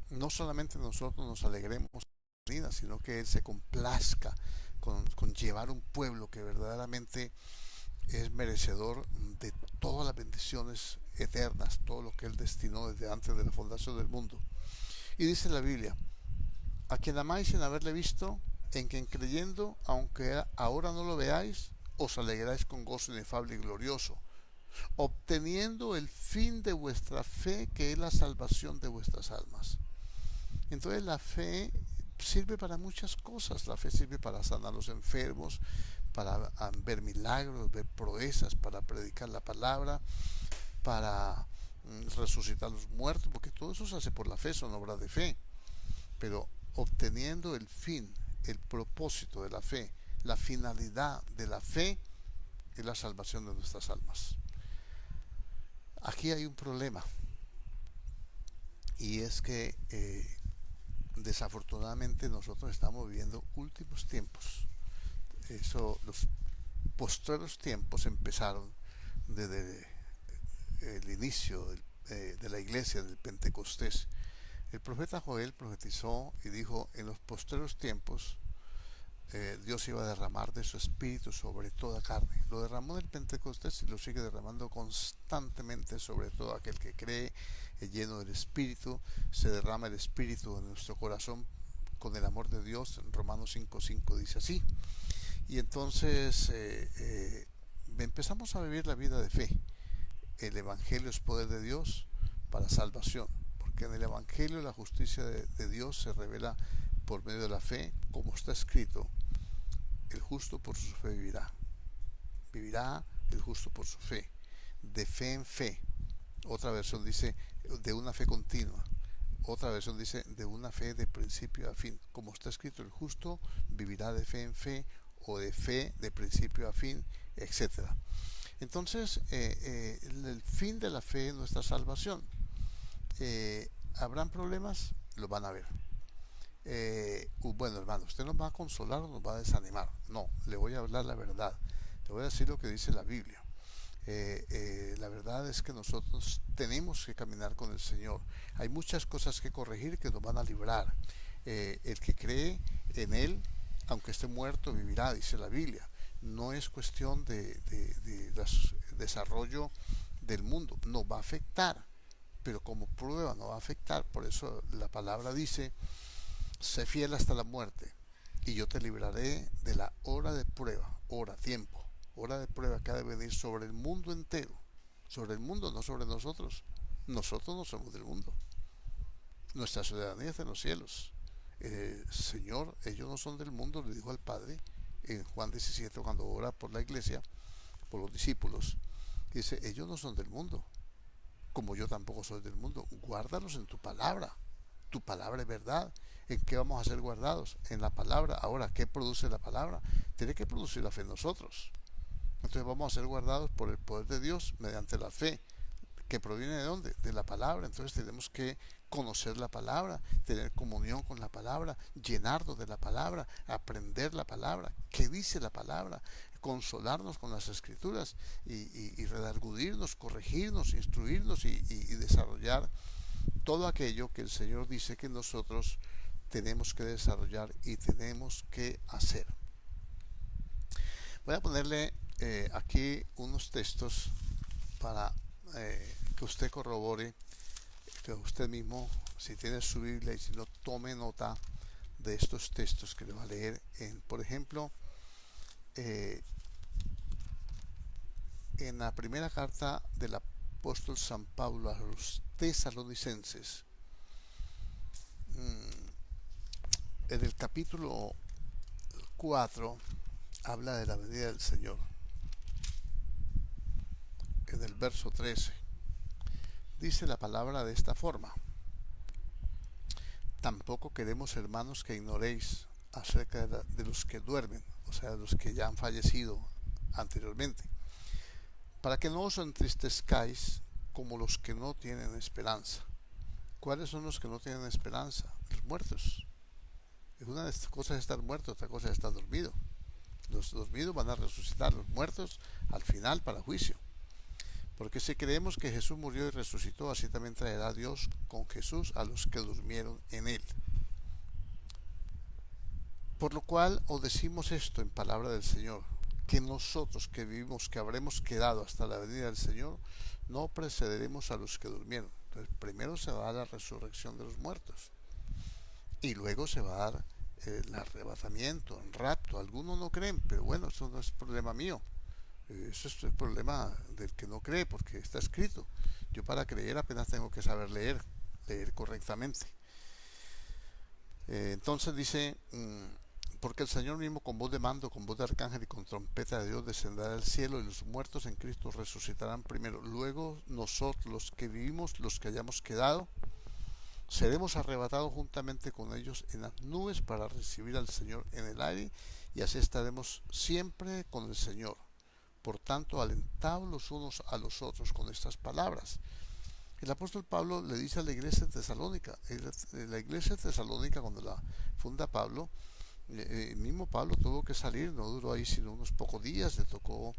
no solamente nosotros nos alegremos, sino que Él se complazca con llevar un pueblo que verdaderamente es merecedor de todas las bendiciones eternas, todo lo que Él destinó desde antes de la fundación del mundo. Y dice la Biblia: a quien amáis sin haberle visto, en quien creyendo, aunque ahora no lo veáis, os alegráis con gozo inefable y glorioso, obteniendo el fin de vuestra fe, que es la salvación de vuestras almas. Entonces la fe sirve para muchas cosas. La fe sirve para sanar a los enfermos, para ver milagros, ver proezas, para predicar la palabra, para resucitar a los muertos, porque todo eso se hace por la fe, son obras de fe. Pero obteniendo el fin, el propósito de la fe, la finalidad de la fe es la salvación de nuestras almas. Aquí hay un problema, y es que desafortunadamente nosotros estamos viviendo últimos tiempos. Los postreros tiempos empezaron desde el inicio de la iglesia, del Pentecostés. El profeta Joel profetizó y dijo: en los postreros tiempos Dios iba a derramar de su espíritu sobre toda carne. Lo derramó en el Pentecostés y lo sigue derramando constantemente sobre todo aquel que cree, lleno del espíritu. Se derrama el espíritu en nuestro corazón con el amor de Dios. En Romanos 5:5 dice así. Y entonces empezamos a vivir la vida de fe. El Evangelio es poder de Dios para salvación, porque en el Evangelio la justicia de Dios se revela por medio de la fe, como está escrito: el justo por su fe vivirá. Vivirá el justo por su fe. De fe en fe. Otra versión dice de una fe continua. Otra versión dice de una fe de principio a fin. Como está escrito: el justo vivirá de fe en fe, o de fe de principio a fin, etcétera. Entonces, el fin de la fe es nuestra salvación. ¿Habrán problemas? Lo van a ver. Bueno, hermano, ¿usted nos va a consolar o nos va a desanimar? No, le voy a hablar la verdad. Le voy a decir lo que dice la Biblia. La verdad es que nosotros tenemos que caminar con el Señor. Hay muchas cosas que corregir que nos van a librar. El que cree en Él, aunque esté muerto, vivirá, dice la Biblia. No es cuestión de desarrollo del mundo, nos va a afectar. pero como prueba no va a afectar. Por eso la palabra dice: sé fiel hasta la muerte y yo te libraré de la hora de prueba, hora de prueba que ha de venir sobre el mundo entero, sobre el mundo, no sobre nosotros. Nosotros no somos del mundo, nuestra ciudadanía está en los cielos. Señor, ellos no son del mundo, le dijo al Padre en Juan 17 cuando ora por la iglesia, por los discípulos. Dice: ellos no son del mundo, como yo tampoco soy del mundo. Guárdalos en tu palabra. Tu palabra es verdad. ¿En qué vamos a ser guardados? En la palabra. Ahora, ¿qué produce la palabra? Tiene que producir la fe en nosotros. Entonces vamos a ser guardados por el poder de Dios mediante la fe, que proviene de dónde? De la palabra. Entonces tenemos que conocer la palabra, tener comunión con la palabra, llenarnos de la palabra, aprender la palabra, qué dice la palabra, consolarnos con las escrituras y redargudirnos, corregirnos, instruirnos y desarrollar todo aquello que el Señor dice que nosotros tenemos que desarrollar y tenemos que hacer. Voy a ponerle aquí unos textos para que usted corrobore, que usted mismo, si tiene su Biblia y si no, tome nota de estos textos que le va a leer. Por ejemplo, en la primera carta del apóstol San Pablo a los tesalonicenses, en el capítulo 4 habla de la venida del Señor. En el verso 13 dice la palabra de esta forma: tampoco queremos, hermanos, que ignoréis acerca de los que duermen, o sea, de los que ya han fallecido anteriormente, para que no os entristezcáis como los que no tienen esperanza. ¿Cuáles son los que no tienen esperanza? Los muertos. Una de estas cosas es estar muerto, otra cosa es estar dormido. Los dormidos van a resucitar, los muertos al final para juicio. Porque si creemos que Jesús murió y resucitó, así también traerá Dios con Jesús a los que durmieron en él. Por lo cual os decimos esto en palabra del Señor, que nosotros que vivimos, que habremos quedado hasta la venida del Señor, no precederemos a los que durmieron. Entonces, primero se va a dar la resurrección de los muertos y luego se va a dar el arrebatamiento, el rapto. Algunos no creen, pero bueno, eso no es problema mío. Eso es el problema del que no cree, porque está escrito. Yo para creer apenas tengo que saber leer correctamente. Entonces dice: porque el Señor mismo con voz de mando, con voz de arcángel y con trompeta de Dios descenderá del cielo, y los muertos en Cristo resucitarán primero. Luego nosotros, los que vivimos, los que hayamos quedado, seremos arrebatados juntamente con ellos en las nubes para recibir al Señor en el aire, y así estaremos siempre con el Señor. Por tanto, alentaos los unos a los otros con estas palabras. El apóstol Pablo le dice a la iglesia de Tesalónica. La iglesia de Tesalónica, cuando la funda Pablo, el mismo Pablo tuvo que salir, no duró ahí sino unos pocos días, le tocó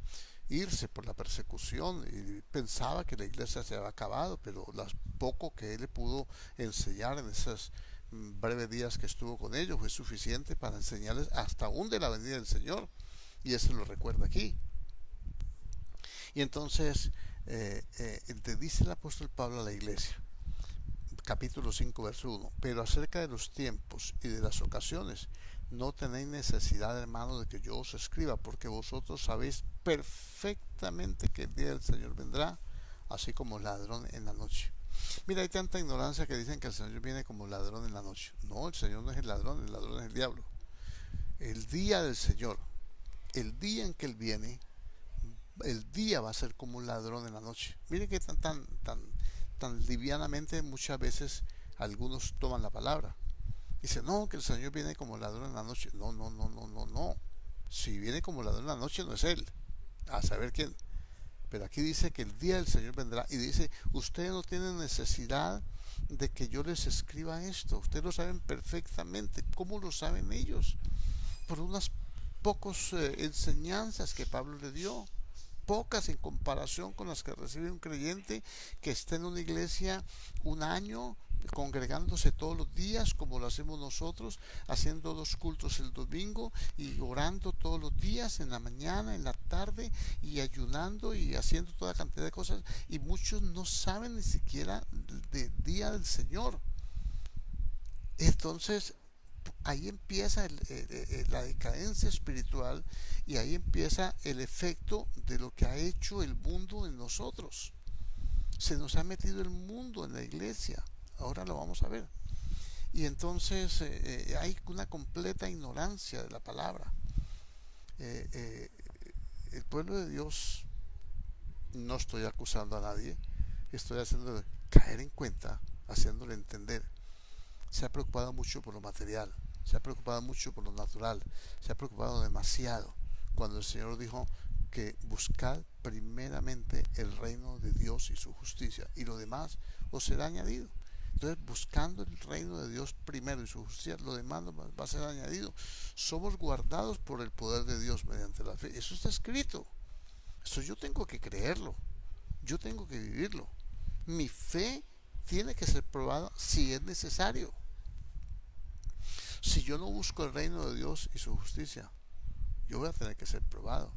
irse por la persecución y pensaba que la iglesia se había acabado, pero lo poco que él le pudo enseñar en esos breves días que estuvo con ellos fue suficiente para enseñarles hasta aún de la venida del Señor, y eso lo recuerda aquí. Y entonces te dice el apóstol Pablo a la iglesia, capítulo 5, verso 1: pero acerca de los tiempos y de las ocasiones no tenéis necesidad, hermano, de que yo os escriba, porque vosotros sabéis perfectamente que el día del Señor vendrá, así como ladrón en la noche. Mira, hay tanta ignorancia que dicen que el Señor viene como ladrón en la noche. No, el Señor no es el ladrón es el diablo. El día del Señor, el día en que Él viene, el día va a ser como un ladrón en la noche. Miren que tan livianamente muchas veces algunos toman la palabra. Dice: no, que el Señor viene como ladrón en la noche. No. Si viene como ladrón en la noche no es Él, a saber quién. Pero aquí dice que el día del Señor vendrá, y dice: ustedes no tienen necesidad de que yo les escriba esto. Ustedes lo saben perfectamente. ¿Cómo lo saben ellos? Por unas pocas enseñanzas que Pablo le dio. Pocas en comparación con las que recibe un creyente que está en una iglesia un año, congregándose todos los días como lo hacemos nosotros, haciendo los cultos el domingo y orando todos los días, en la mañana, en la tarde, y ayunando y haciendo toda cantidad de cosas, y muchos no saben ni siquiera del día del Señor. Entonces ahí empieza la decadencia espiritual, y ahí empieza el efecto de lo que ha hecho el mundo en nosotros. Se nos ha metido el mundo en la iglesia, ahora lo vamos a ver. Y entonces hay una completa ignorancia de la palabra. Eh, eh, el pueblo de Dios, no estoy acusando a nadie, estoy haciéndole caer en cuenta, haciéndole entender. Se ha preocupado mucho por lo material, se ha preocupado mucho por lo natural, se ha preocupado demasiado, cuando el Señor dijo que buscad primeramente el reino de Dios y su justicia, y lo demás os será añadido. Entonces, buscando el reino de Dios primero y su justicia, lo demás va a ser añadido. Somos guardados por el poder de Dios mediante la fe. Eso está escrito. Eso yo tengo que creerlo. Yo tengo que vivirlo. Mi fe tiene que ser probada si es necesario. Si yo no busco el reino de Dios y su justicia, yo voy a tener que ser probado.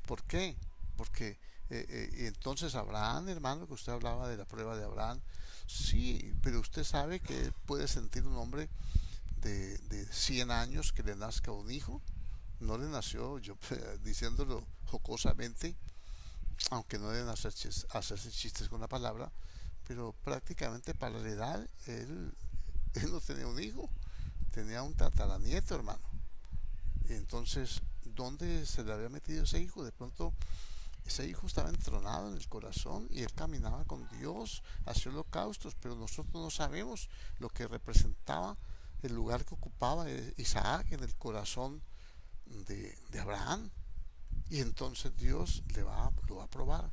¿Por qué? Porque entonces Abraham, hermano, que usted hablaba de la prueba de Abraham, sí, pero usted sabe que puede sentir un hombre de 100 años que le nazca un hijo. No le nació, yo diciéndolo jocosamente, aunque no deben hacerse chistes con la palabra, pero prácticamente para la edad él no tenía un hijo, tenía un tataranieto, hermano. Y entonces, ¿dónde se le había metido ese hijo? De pronto ese hijo estaba entronado en el corazón y él caminaba con Dios, hacía holocaustos, pero nosotros no sabemos lo que representaba el lugar que ocupaba Isaac en el corazón de Abraham. Y entonces Dios lo va a probar.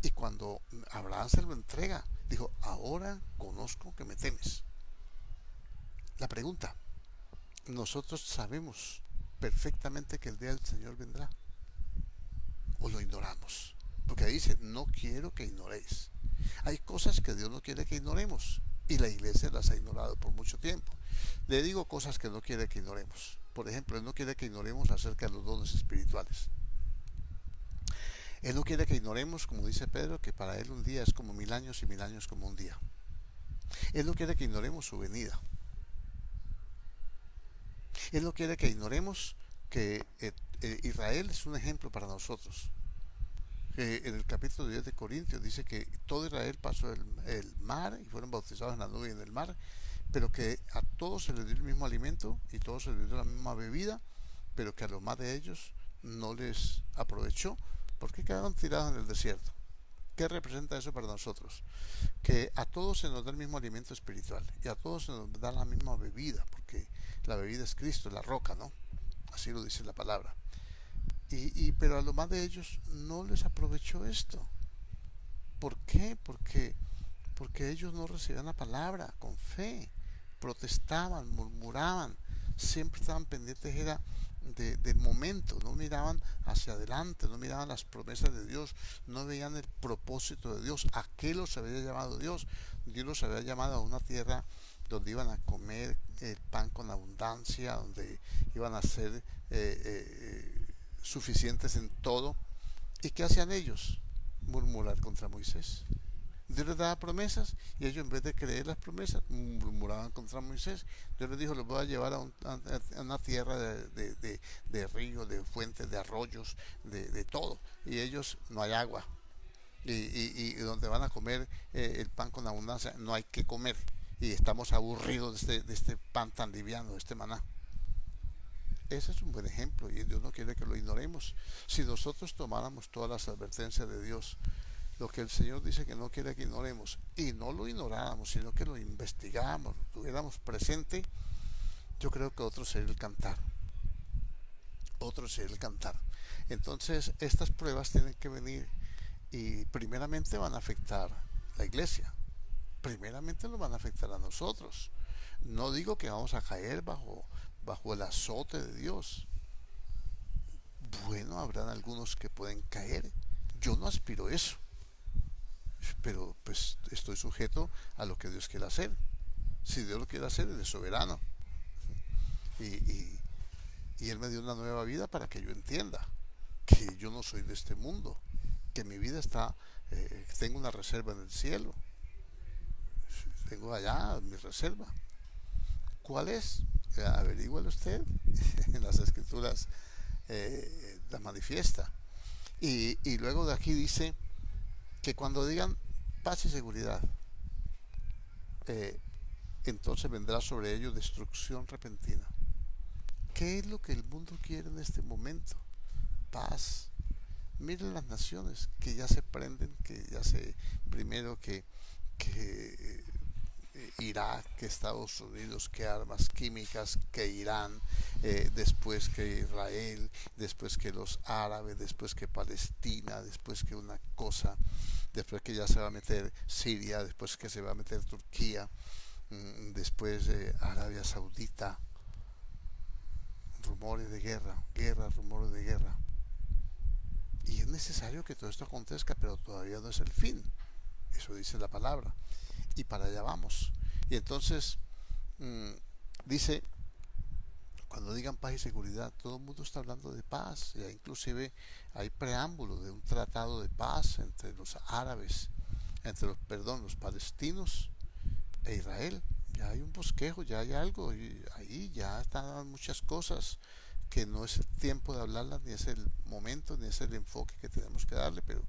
Y cuando Abraham se lo entrega, dijo, ahora conozco que me temes. La pregunta, nosotros sabemos perfectamente que el día del Señor vendrá, o lo ignoramos, porque ahí dice, no quiero que ignoréis. Hay cosas que Dios no quiere que ignoremos, y la iglesia las ha ignorado por mucho tiempo. Le digo cosas que no quiere que ignoremos. Por ejemplo, Él no quiere que ignoremos acerca de los dones espirituales. Él no quiere que ignoremos, como dice Pedro, que para Él un día es como 1000 años y 1000 años como un día. Él no quiere que ignoremos su venida. Él no quiere que ignoremos que Israel es un ejemplo para nosotros. En el capítulo 10 de Corintios dice que todo Israel pasó el mar y fueron bautizados en la nube y en el mar, pero que a todos se les dio el mismo alimento y todos se les dio la misma bebida, pero que a los más de ellos no les aprovechó porque quedaron tirados en el desierto. ¿Qué representa eso para nosotros? Que a todos se nos da el mismo alimento espiritual y a todos se nos da la misma bebida, porque la bebida es Cristo, la roca, ¿no? Así lo dice la palabra. Pero a lo más de ellos no les aprovechó esto. ¿Por qué? Porque ellos no recibían la palabra con fe, protestaban, murmuraban, siempre estaban pendientes del momento, no miraban hacia adelante, no miraban las promesas de Dios, no veían el propósito de Dios, a qué los había llamado Dios. Dios los había llamado a una tierra donde iban a comer el pan con abundancia, donde iban a ser suficientes en todo. ¿Y qué hacían ellos? Murmurar contra Moisés. Dios les daba promesas y ellos, en vez de creer las promesas, murmuraban contra Moisés. Dios les dijo, los voy a llevar a una tierra de ríos, de fuentes, de arroyos, de todo. Y ellos, no hay agua. Y donde van a comer el pan con abundancia, no hay que comer. Y estamos aburridos de este pan tan liviano, de este maná. Ese es un buen ejemplo y Dios no quiere que lo ignoremos. Si nosotros tomáramos todas las advertencias de Dios, lo que el Señor dice que no quiere que ignoremos, y no lo ignoráramos, sino que lo investigáramos, lo tuviéramos presente, yo creo que otro sería el cantar. Otro sería el cantar. Entonces, estas pruebas tienen que venir y primeramente van a afectar la iglesia. Primeramente nos van a afectar a nosotros. No digo que vamos a caer bajo el azote de Dios. Bueno, habrán algunos que pueden caer. Yo no aspiro a eso. pero pues estoy sujeto a lo que Dios quiera hacer. Si Dios lo quiere hacer, Él es soberano. Y, y, y Él me dio una nueva vida para que yo entienda que yo no soy de este mundo, que mi vida está, tengo una reserva en el cielo, tengo allá mi reserva. ¿Cuál es? Averígüelo usted, en las escrituras la manifiesta. Y luego de aquí dice que cuando digan paz y seguridad, eh, entonces vendrá sobre ellos destrucción repentina. ¿Qué es lo que el mundo quiere en este momento? Paz. Miren las naciones que ya se prenden, que ya se, primero que Irak, que Estados Unidos, que armas químicas, que Irán, después que Israel, después que los árabes, después que Palestina, después que una cosa, después que ya se va a meter Siria, después que se va a meter Turquía, después Arabia Saudita, rumores de guerra, guerra, rumores de guerra. Y es necesario que todo esto acontezca, pero todavía no es el fin. Eso dice la palabra. Y para allá vamos. Y entonces dice, cuando digan paz y seguridad, todo el mundo está hablando de paz. Ya inclusive hay preámbulo de un tratado de paz entre los árabes, entre los, perdón, los palestinos e Israel. Ya hay un bosquejo, ya hay algo, y ahí ya están muchas cosas que no es el tiempo de hablarlas, ni es el momento, ni es el enfoque que tenemos que darle, pero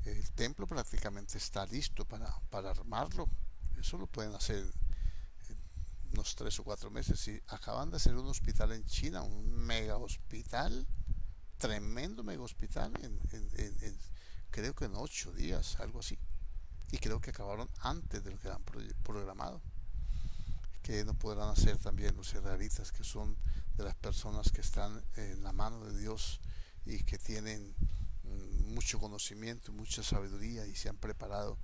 el templo prácticamente está listo para armarlo. Eso lo pueden hacer en unos 3 o 4 meses. Y acaban de hacer un hospital en China, un mega hospital, tremendo mega hospital, creo que en 8 días, algo así. Y creo que acabaron antes de lo que han programado. Que no podrán hacer también los israelitas, que son de las personas que están en la mano de Dios y que tienen mucho conocimiento, mucha sabiduría y se han preparado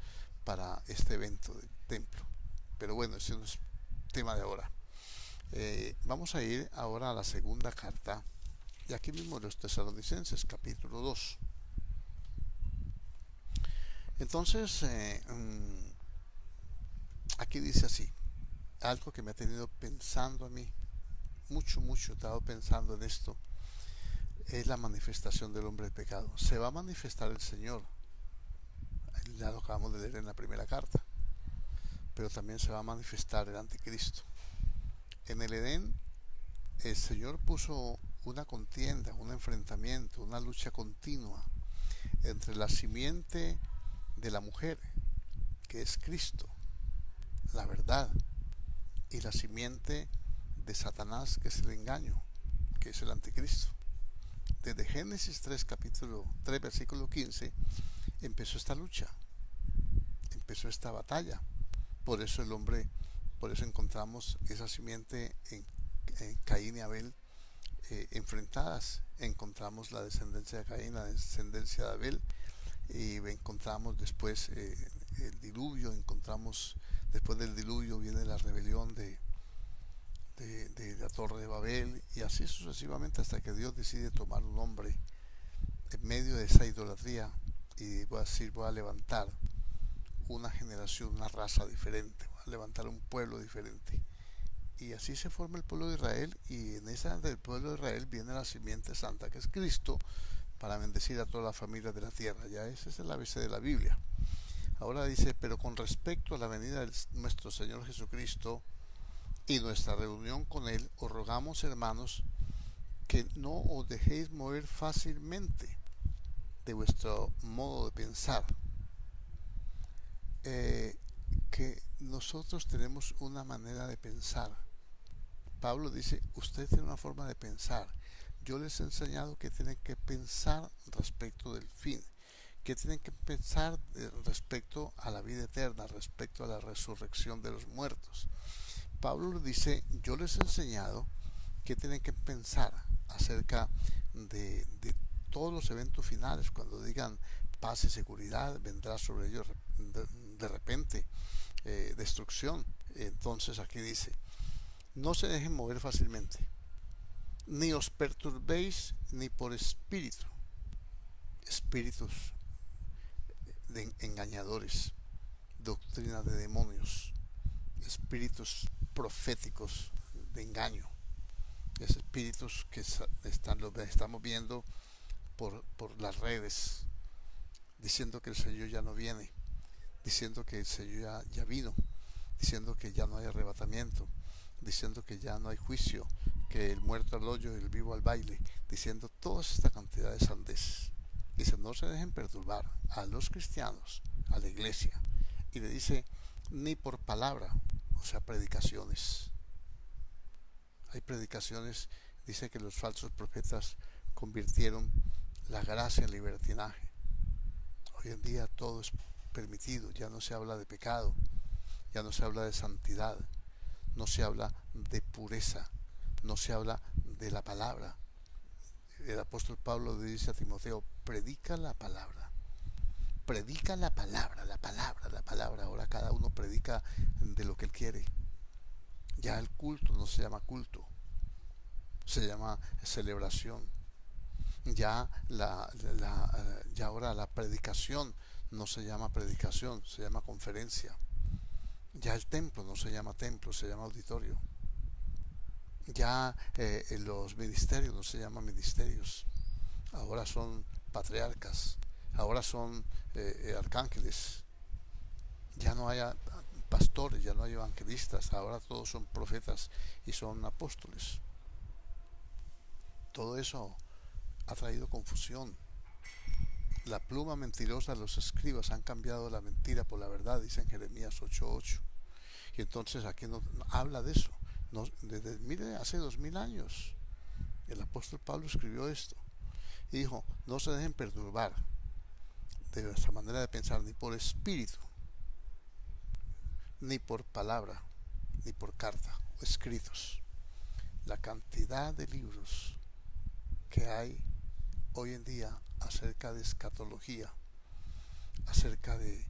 para este evento del templo. Pero bueno, ese no es tema de ahora. Vamos a ir ahora a la segunda carta, y aquí mismo los Tesalonicenses, capítulo 2. Entonces, aquí dice así, algo que me ha tenido pensando a mí, mucho, he estado pensando en esto, es la manifestación del hombre de pecado. Se va a manifestar el Señor, ya lo acabamos de leer en la primera carta, pero también se va a manifestar el anticristo. En el Edén, el Señor puso una contienda, un enfrentamiento, una lucha continua entre la simiente de la mujer, que es Cristo, la verdad, y la simiente de Satanás, que es el engaño, que es el anticristo. Desde Génesis 3, capítulo 3, versículo 15, empezó esta lucha, empezó esta batalla. Por eso el hombre, por eso encontramos esa simiente en Caín y Abel enfrentadas. Encontramos la descendencia de Caín, la descendencia de Abel, y encontramos después el diluvio, encontramos después del diluvio viene la rebelión de la torre de Babel, y así sucesivamente hasta que Dios decide tomar un hombre en medio de esa idolatría y voy a decir, voy a levantar una generación, una raza diferente, voy a levantar un pueblo diferente. Y así se forma el pueblo de Israel, y en esa del pueblo de Israel viene la simiente santa, que es Cristo, para bendecir a todas las familias de la tierra. Ya ese es el ABC de la Biblia. Ahora dice, pero con respecto a la venida de nuestro Señor Jesucristo y nuestra reunión con Él, os rogamos, hermanos, que no os dejéis mover fácilmente de vuestro modo de pensar. Que nosotros tenemos una manera de pensar. Pablo dice, usted tiene una forma de pensar. Yo les he enseñado que tienen que pensar respecto del fin, que tienen que pensar respecto a la vida eterna, respecto a la resurrección de los muertos. Pablo dice, yo les he enseñado que tienen que pensar acerca de todos los eventos finales. Cuando digan paz y seguridad, vendrá sobre ellos de repente destrucción. Entonces aquí dice, no se dejen mover fácilmente, ni os perturbéis ni por espíritus de engañadores, doctrina de demonios, espíritus proféticos de engaño, espíritus que están, los estamos viendo por las redes, diciendo que el Señor ya no viene, diciendo que el Señor ya vino, diciendo que ya no hay arrebatamiento, diciendo que ya no hay juicio, que el muerto al hoyo y el vivo al baile, diciendo toda esta cantidad de sandeces. Dice, no se dejen perturbar a los cristianos, a la iglesia. Y le dice, ni por palabra, o sea, predicaciones. Hay predicaciones, dice que los falsos profetas convirtieron la gracia en libertinaje. Hoy en día todo es permitido, ya no se habla de pecado, ya no se habla de santidad, no se habla de pureza, no se habla de la palabra. El apóstol Pablo le dice a Timoteo, predica la palabra. Predica la palabra, la palabra, la palabra. Ahora cada uno predica de lo que él quiere. Ya el culto no se llama culto, se llama celebración. Ya ya ahora la predicación no se llama predicación, se llama conferencia. Ya el templo no se llama templo, se llama auditorio. Ya los ministerios no se llaman ministerios, ahora son patriarcas, ahora son arcángeles. Ya no hay pastores, ya no hay evangelistas, ahora todos son profetas y son apóstoles. Todo eso ha traído confusión. La pluma mentirosa de los escribas han cambiado la mentira por la verdad, dice en Jeremías 8:8. Y entonces aquí no habla de eso. Mire, hace 2000 años el apóstol Pablo escribió esto y dijo, no se dejen perturbar de nuestra manera de pensar, ni por espíritu, ni por palabra, ni por carta o escritos. La cantidad de libros que hay hoy en día acerca de escatología, acerca de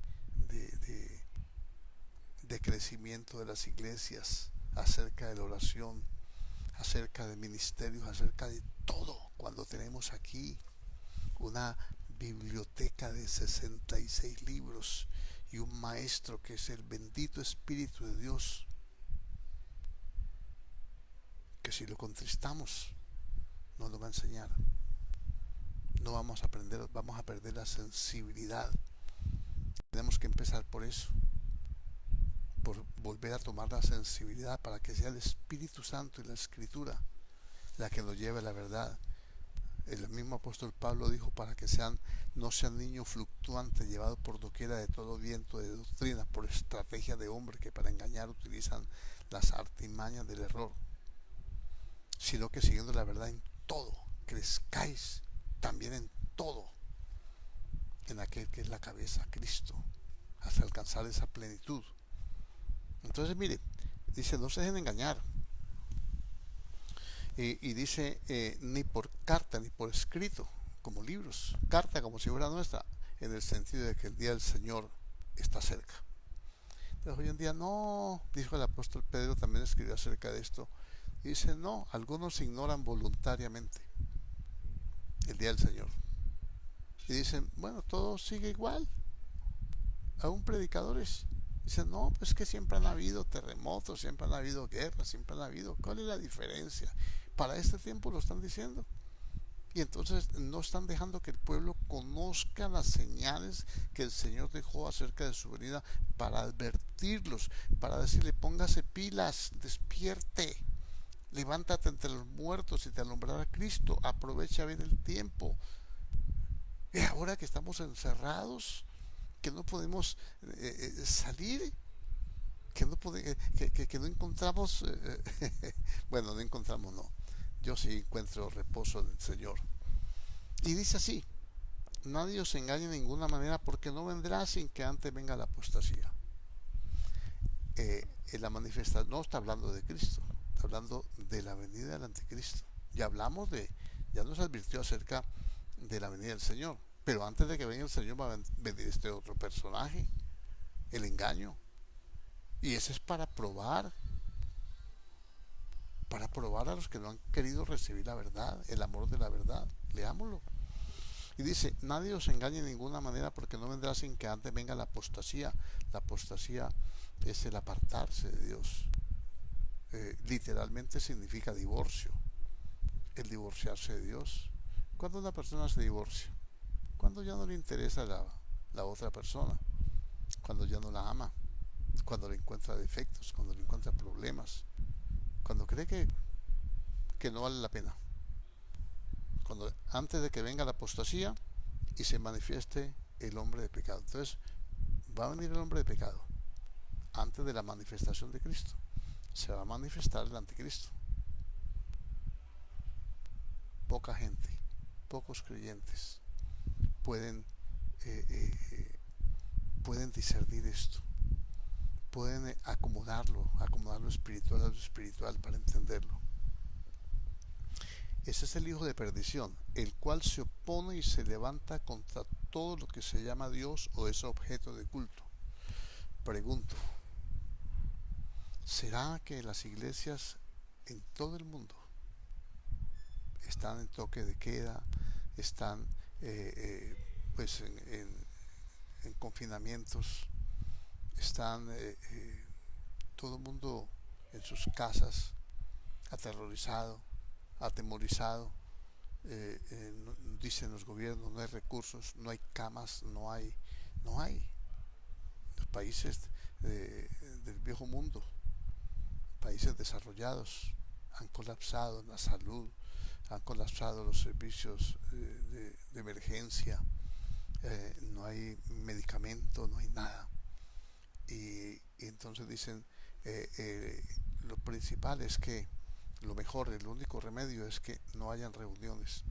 crecimiento de las iglesias, acerca de la oración, acerca de ministerios, acerca de todo, cuando tenemos aquí una biblioteca de 66 libros y un maestro que es el bendito Espíritu de Dios, que si lo contristamos nos lo va a enseñar. No vamos a aprender, vamos a perder la sensibilidad. Tenemos que empezar por eso, por volver a tomar la sensibilidad, para que sea el Espíritu Santo y la Escritura la que nos lleve a la verdad. El mismo apóstol Pablo dijo, para que no sean niños fluctuantes, llevados por doquiera de todo viento de doctrina, por estrategia de hombre que para engañar utilizan las artimañas del error, sino que siguiendo la verdad en todo, crezcáis también en todo, en aquel que es la cabeza, Cristo, hasta alcanzar esa plenitud. Entonces mire, dice, no se dejen engañar. Y dice, ni por carta, ni por escrito, como libros. Carta como si fuera nuestra, en el sentido de que el día del Señor está cerca. Pero hoy en día no, dijo el apóstol Pedro, también escribió acerca de esto. Y dice, no, algunos ignoran voluntariamente el día del Señor. Y dicen, bueno, todo sigue igual. Aún predicadores dicen, no, pues que siempre han habido terremotos, siempre han habido guerras, siempre han habido. ¿Cuál es la diferencia? Para este tiempo lo están diciendo. Y entonces no están dejando que el pueblo conozca las señales que el Señor dejó acerca de su venida, para advertirlos, para decirle, póngase pilas, despierte, levántate entre los muertos y te alumbrará Cristo, aprovecha bien el tiempo. Y ahora que estamos encerrados, que no podemos salir, que no encontramos, bueno, no encontramos, no. Yo sí encuentro reposo en el Señor. Y dice así, nadie os engañe de ninguna manera, porque no vendrá sin que antes venga la apostasía. En la manifestación no está hablando de Cristo, está hablando de la venida del anticristo. Ya ya nos advirtió acerca de la venida del Señor, pero antes de que venga el Señor va a venir este otro personaje, el engaño, y ese es para probar a los que no han querido recibir la verdad, el amor de la verdad. Leámoslo. Y dice, nadie os engañe de ninguna manera porque no vendrá sin que antes venga la apostasía. La apostasía es el apartarse de Dios. Literalmente significa divorcio, el divorciarse de Dios. Cuando una persona se divorcia, cuando ya no le interesa la otra persona, cuando ya no la ama, cuando le encuentra defectos, cuando le encuentra problemas, cuando cree que no vale la pena, cuando antes de que venga la apostasía y se manifieste el hombre de pecado. Entonces va a venir el hombre de pecado antes de la manifestación de Cristo. Se va a manifestar el anticristo. Poca gente, pocos creyentes pueden pueden discernir esto, pueden acomodar lo espiritual a lo espiritual para entenderlo. Ese es el hijo de perdición, el cual se opone y se levanta contra todo lo que se llama Dios o es objeto de culto. Pregunto, ¿será que las iglesias en todo el mundo están en toque de queda, están pues en confinamientos, están todo el mundo en sus casas, aterrorizado, atemorizado? Dicen los gobiernos, no hay recursos, no hay camas, no hay. Los países del viejo mundo, países desarrollados, han colapsado en la salud, han colapsado los servicios de emergencia, no hay medicamento, no hay nada. Y entonces dicen, lo principal es que lo mejor, el único remedio es que no hayan reuniones.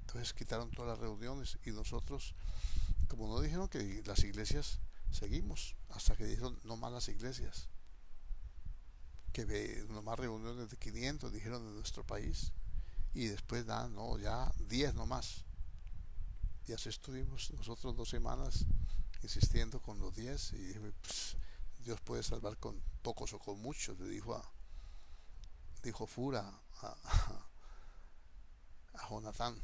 Entonces quitaron todas las reuniones y nosotros, como no dijeron que las iglesias, seguimos hasta que dijeron no más las iglesias, que no más reuniones de 500 dijeron en nuestro país, y después nada, no, ya 10 no más. Y así estuvimos nosotros 2 semanas insistiendo con los 10 y dije, pues, Dios puede salvar con pocos o con muchos, le dijo Fura a Jonatán.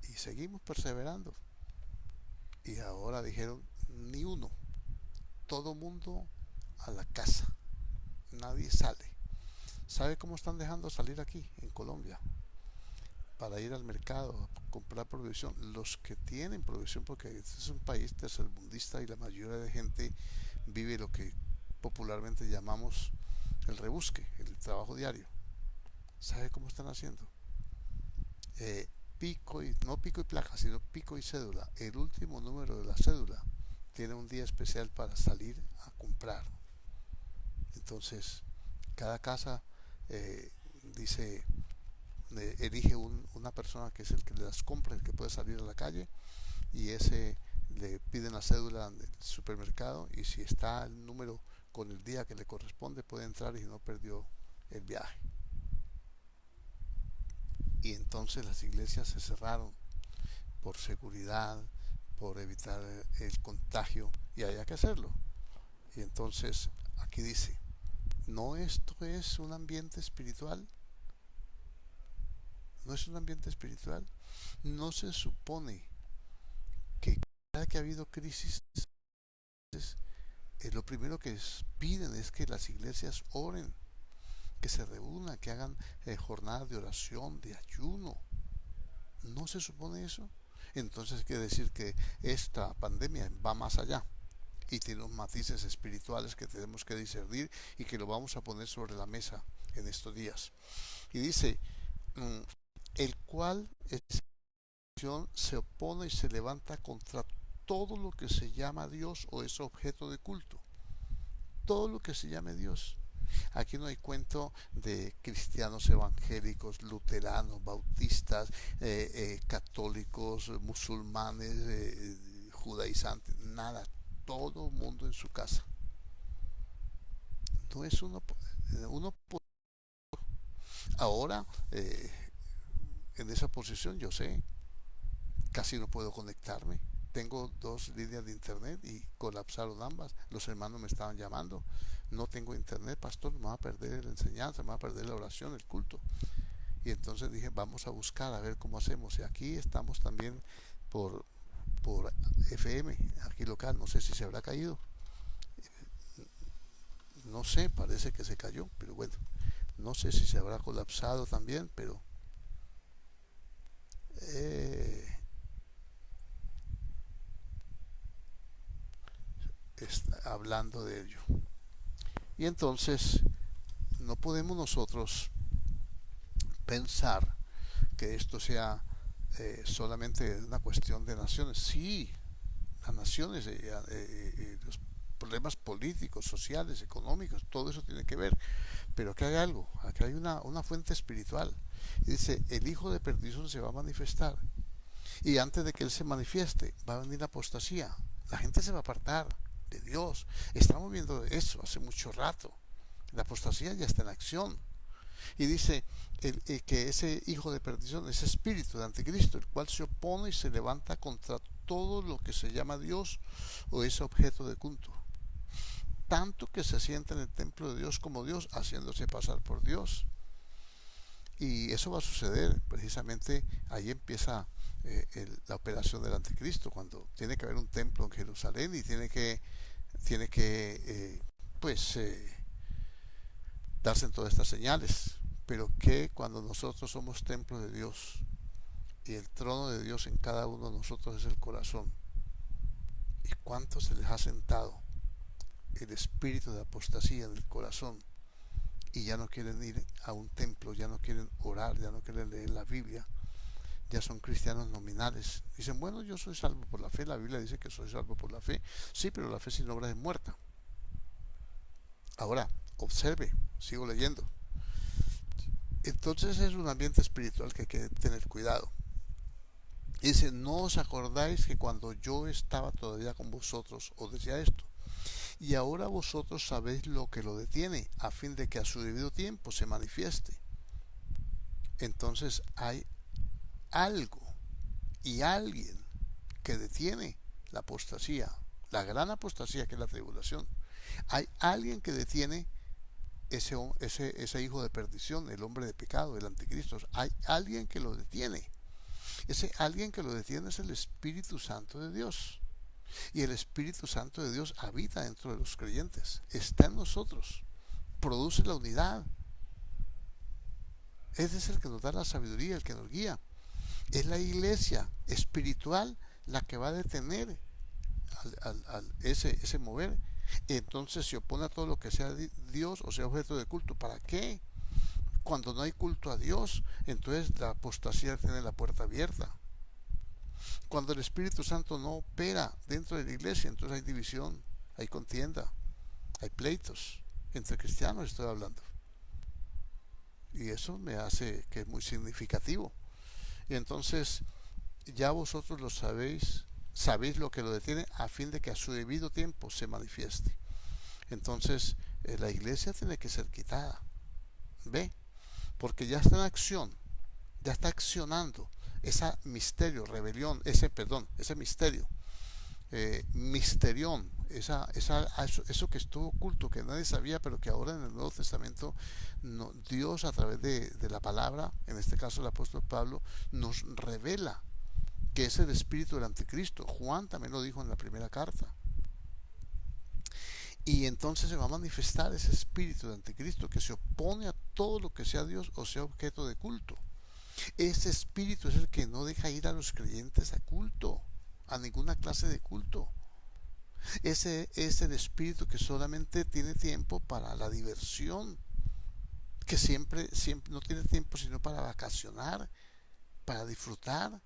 Y seguimos perseverando. Y ahora dijeron, ni uno, todo mundo a la casa, nadie sale. ¿Sabe cómo están dejando salir aquí en Colombia? Para ir al mercado a comprar provisión. Los que tienen provisión, porque este es un país tercermundista y la mayoría de gente vive lo que popularmente llamamos el rebusque, el trabajo diario. ¿Sabe cómo están haciendo? No pico y placa, sino pico y cédula. El último número de la cédula tiene un día especial para salir a comprar. Entonces, cada casa dice, elige una persona que es el que las compra, el que puede salir a la calle, y ese le piden la cédula del supermercado, y si está el número con el día que le corresponde puede entrar y no perdió el viaje. Y entonces las iglesias se cerraron por seguridad, por evitar el contagio, y había que hacerlo. Y entonces aquí dice, ¿no esto es un ambiente espiritual? ¿No es un ambiente espiritual? ¿No se supone que cada que ha habido crisis, lo primero que piden es que las iglesias oren, que se reúnan, que hagan jornadas de oración, de ayuno? ¿No se supone eso? Entonces quiere decir que esta pandemia va más allá y tiene unos matices espirituales que tenemos que discernir y que lo vamos a poner sobre la mesa en estos días. Y dice, el cual se opone y se levanta contra todo lo que se llama Dios o es objeto de culto. Todo lo que se llame Dios. Aquí no hay cuento de cristianos evangélicos, luteranos, bautistas, católicos, musulmanes, judaizantes, nada. Todo mundo en su casa. No es uno ahora en esa posición, yo sé, casi no puedo conectarme. Tengo 2 líneas de internet y colapsaron ambas. Los hermanos me estaban llamando. No tengo internet, pastor, me va a perder la enseñanza, me va a perder la oración, el culto. Y entonces dije, vamos a buscar a ver cómo hacemos. Y aquí estamos también por, por FM, aquí local. No sé si se habrá caído. No sé, parece que se cayó, pero bueno. No sé si se habrá colapsado también, pero eh, está hablando de ello. Y entonces no podemos nosotros pensar que esto sea solamente una cuestión de naciones. Sí, las naciones, los problemas políticos, sociales, económicos, todo eso tiene que ver. Pero aquí hay algo, aquí hay una fuente espiritual. Y dice, el hijo de perdición se va a manifestar. Y antes de que él se manifieste, va a venir la apostasía. La gente se va a apartar de Dios. Estamos viendo eso hace mucho rato. La apostasía ya está en acción. Y dice que ese hijo de perdición, ese espíritu de anticristo, el cual se opone y se levanta contra todo lo que se llama Dios o es objeto de culto. Tanto que se sienta en el templo de Dios como Dios, haciéndose pasar por Dios. Y eso va a suceder, precisamente ahí empieza la operación del anticristo, cuando tiene que haber un templo en Jerusalén y tiene que pues darse en todas estas señales. Pero que cuando nosotros somos templo de Dios y el trono de Dios en cada uno de nosotros es el corazón, ¿y cuánto se les ha sentado el espíritu de apostasía en el corazón? Y ya no quieren ir a un templo, ya no quieren orar, ya no quieren leer la Biblia, ya son cristianos nominales. Dicen, bueno, yo soy salvo por la fe, la Biblia dice que soy salvo por la fe. Sí, pero la fe sin obras es muerta. Ahora, observe, sigo leyendo. Entonces es un ambiente espiritual que hay que tener cuidado. Dice, no os acordáis que cuando yo estaba todavía con vosotros os decía esto. Y ahora vosotros sabéis lo que lo detiene, a fin de que a su debido tiempo se manifieste. Entonces hay algo y alguien que detiene la apostasía, la gran apostasía que es la tribulación. Hay alguien que detiene ese hijo de perdición, el hombre de pecado, el anticristo. Hay alguien que lo detiene. Ese alguien que lo detiene es el Espíritu Santo de Dios. Y el Espíritu Santo de Dios habita dentro de los creyentes, está en nosotros, produce la unidad. Ese es el que nos da la sabiduría, el que nos guía. Es la iglesia espiritual la que va a detener ese mover. Entonces se opone a todo lo que sea Dios o sea objeto de culto. ¿Para qué? Cuando no hay culto a Dios, entonces la apostasía tiene la puerta abierta. Cuando el Espíritu Santo no opera dentro de la iglesia, entonces hay división, hay contienda, hay pleitos. Entre cristianos estoy hablando. Y eso me hace que es muy significativo. Y entonces, ya vosotros lo sabéis, sabéis lo que lo detiene a fin de que a su debido tiempo se manifieste. Entonces, la iglesia tiene que ser quitada. ¿Ve? Porque ya está en acción, ya está accionando ese misterio, rebelión, ese misterio, misterión, eso que estuvo oculto, que nadie sabía, pero que ahora en el Nuevo Testamento Dios a través de la palabra, en este caso el apóstol Pablo, nos revela que es el espíritu del anticristo. Juan también lo dijo en la primera carta. Y entonces se va a manifestar ese espíritu del anticristo que se opone a todo lo que sea Dios o sea objeto de culto. Ese espíritu es el que no deja ir a los creyentes a culto, a ninguna clase de culto. Ese es el espíritu que solamente tiene tiempo para la diversión, que siempre no tiene tiempo sino para vacacionar, para disfrutar,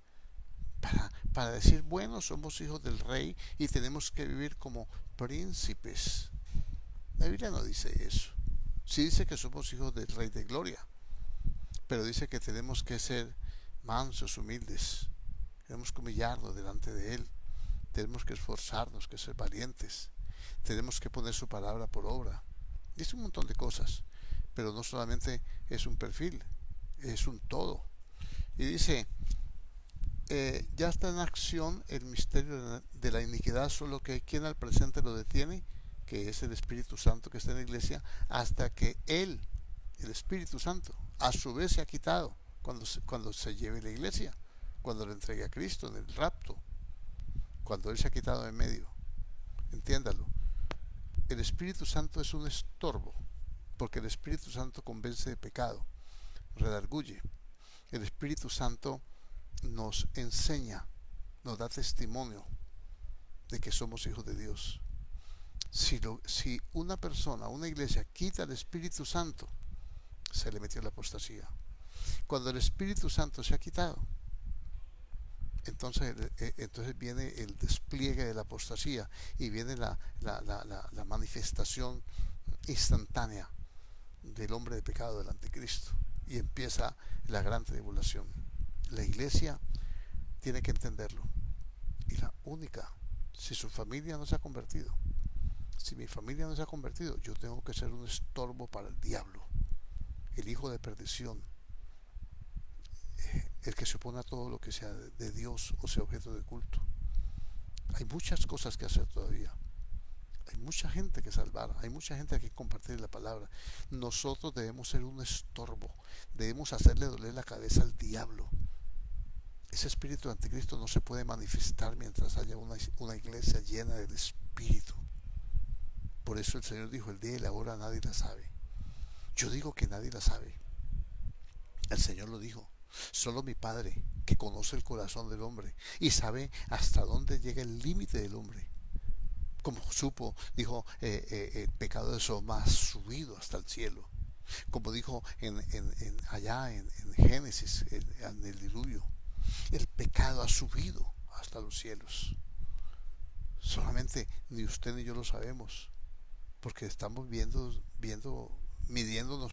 para decir, bueno, somos hijos del rey y tenemos que vivir como príncipes. La Biblia no dice eso. Sí dice que somos hijos del rey de gloria, pero dice que tenemos que ser mansos, humildes, tenemos que humillarnos delante de él, tenemos que esforzarnos, que ser valientes, tenemos que poner su palabra por obra. Dice un montón de cosas, pero no solamente es un perfil, es un todo. Y dice, ya está en acción el misterio de la iniquidad, solo que quien al presente lo detiene, que es el Espíritu Santo que está en la iglesia, hasta que él, el Espíritu Santo, a su vez se ha quitado. cuando se lleve la iglesia, cuando le entregue a Cristo en el rapto, cuando Él se ha quitado de en medio. Entiéndalo. El Espíritu Santo es un estorbo, porque el Espíritu Santo convence de pecado, redarguye. El Espíritu Santo nos enseña, nos da testimonio de que somos hijos de Dios. Si una persona, una iglesia quita el Espíritu Santo, se le metió la apostasía. Cuando el Espíritu Santo se ha quitado, entonces viene el despliegue de la apostasía y viene la manifestación instantánea del hombre de pecado, del anticristo, y empieza la gran tribulación. La iglesia tiene que entenderlo, y la única, si su familia no se ha convertido, si mi familia no se ha convertido, yo tengo que ser un estorbo para el diablo, el hijo de perdición, el que se opone a todo lo que sea de Dios o sea objeto de culto. Hay muchas cosas que hacer todavía. Hay mucha gente que salvar, hay mucha gente que compartir la palabra. Nosotros debemos ser un estorbo, debemos hacerle doler la cabeza al diablo. Ese espíritu de anticristo no se puede manifestar mientras haya una iglesia llena del espíritu. Por eso el Señor dijo, el día y la hora nadie la sabe. Yo digo que nadie la sabe. El Señor lo dijo. Solo mi Padre, que conoce el corazón del hombre y sabe hasta dónde llega el límite del hombre. Como supo, dijo, el pecado de Sodoma ha subido hasta el cielo. Como dijo allá en Génesis, en el diluvio, el pecado ha subido hasta los cielos. Solamente ni usted ni yo lo sabemos, porque estamos midiéndonos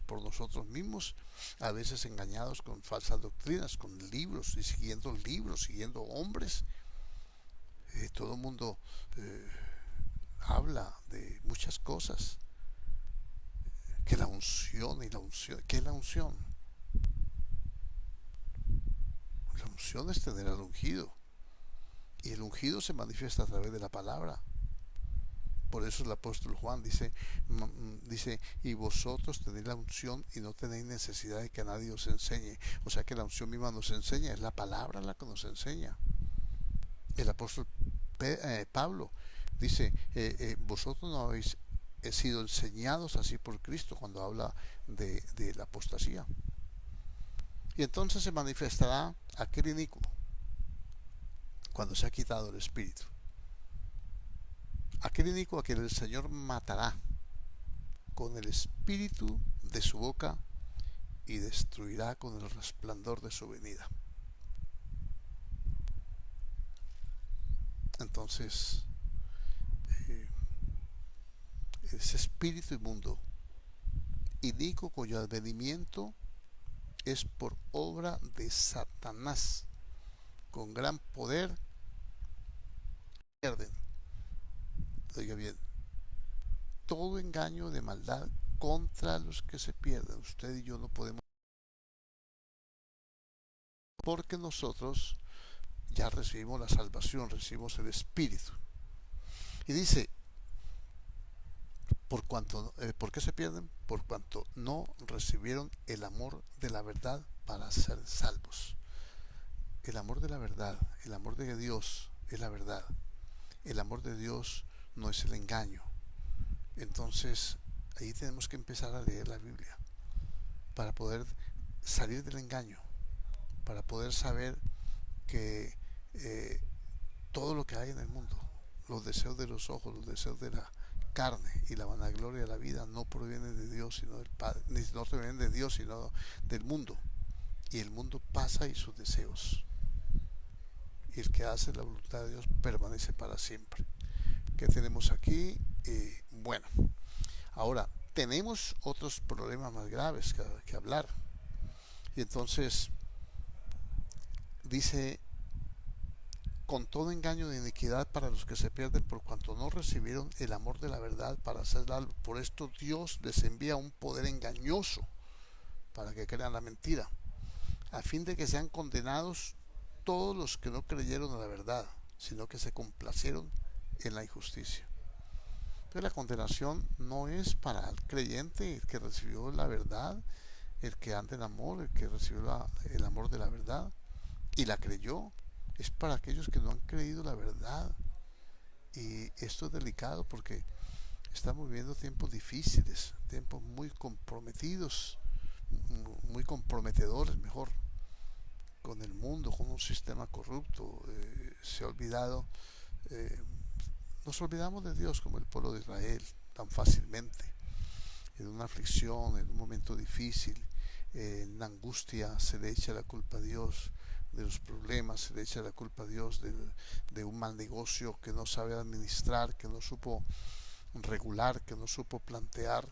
por nosotros mismos, a veces engañados con falsas doctrinas, con libros y siguiendo hombres. Todo el mundo habla de muchas cosas, que la unción y la unción. ¿Qué es la unción? La unción es tener al ungido, y el ungido se manifiesta a través de la palabra. Por eso el apóstol Juan dice, y vosotros tenéis la unción y no tenéis necesidad de que nadie os enseñe. O sea que la unción misma nos enseña, es la palabra la que nos enseña. El apóstol Pablo dice, vosotros no habéis sido enseñados así por Cristo, cuando habla de la apostasía. Y entonces se manifestará aquel inicuo cuando se ha quitado el espíritu. Aquel inicuo a quien el Señor matará con el espíritu de su boca y destruirá con el resplandor de su venida. Entonces, ese espíritu inmundo, inicuo, cuyo advenimiento es por obra de Satanás, con gran poder, pierden. Oiga bien, todo engaño de maldad contra los que se pierden. Usted y yo no podemos, porque nosotros ya recibimos la salvación, recibimos el Espíritu. Y dice, ¿por qué se pierden? Por cuanto no recibieron el amor de la verdad para ser salvos. El amor de la verdad, el amor de Dios es la verdad. El amor de Dios no es el engaño. Entonces ahí tenemos que empezar a leer la Biblia para poder salir del engaño, para poder saber que todo lo que hay en el mundo, los deseos de los ojos, los deseos de la carne y la vanagloria de la vida, no provienen de Dios sino del Padre, no provienen de Dios sino del mundo. Y el mundo pasa y sus deseos, y el que hace la voluntad de Dios permanece para siempre. ¿Qué tenemos aquí? Bueno, ahora tenemos otros problemas más graves que hablar. Y entonces dice, con todo engaño de iniquidad para los que se pierden, por cuanto no recibieron el amor de la verdad para ser salvos. Por esto Dios les envía un poder engañoso para que crean la mentira, a fin de que sean condenados todos los que no creyeron a la verdad, sino que se complacieron en la injusticia. Entonces la condenación no es para el creyente que recibió la verdad, el que anda en amor, el que recibió el amor de la verdad y la creyó. Es para aquellos que no han creído la verdad. Y esto es delicado porque estamos viviendo tiempos difíciles, tiempos muy comprometidos, muy comprometedores, mejor, con el mundo, con un sistema corrupto. Se ha olvidado, eh, nos olvidamos de Dios como el pueblo de Israel tan fácilmente. En una aflicción, en un momento difícil, en la angustia se le echa la culpa a Dios, de los problemas se le echa la culpa a Dios, de un mal negocio que no sabe administrar, que no supo regular, que no supo plantear.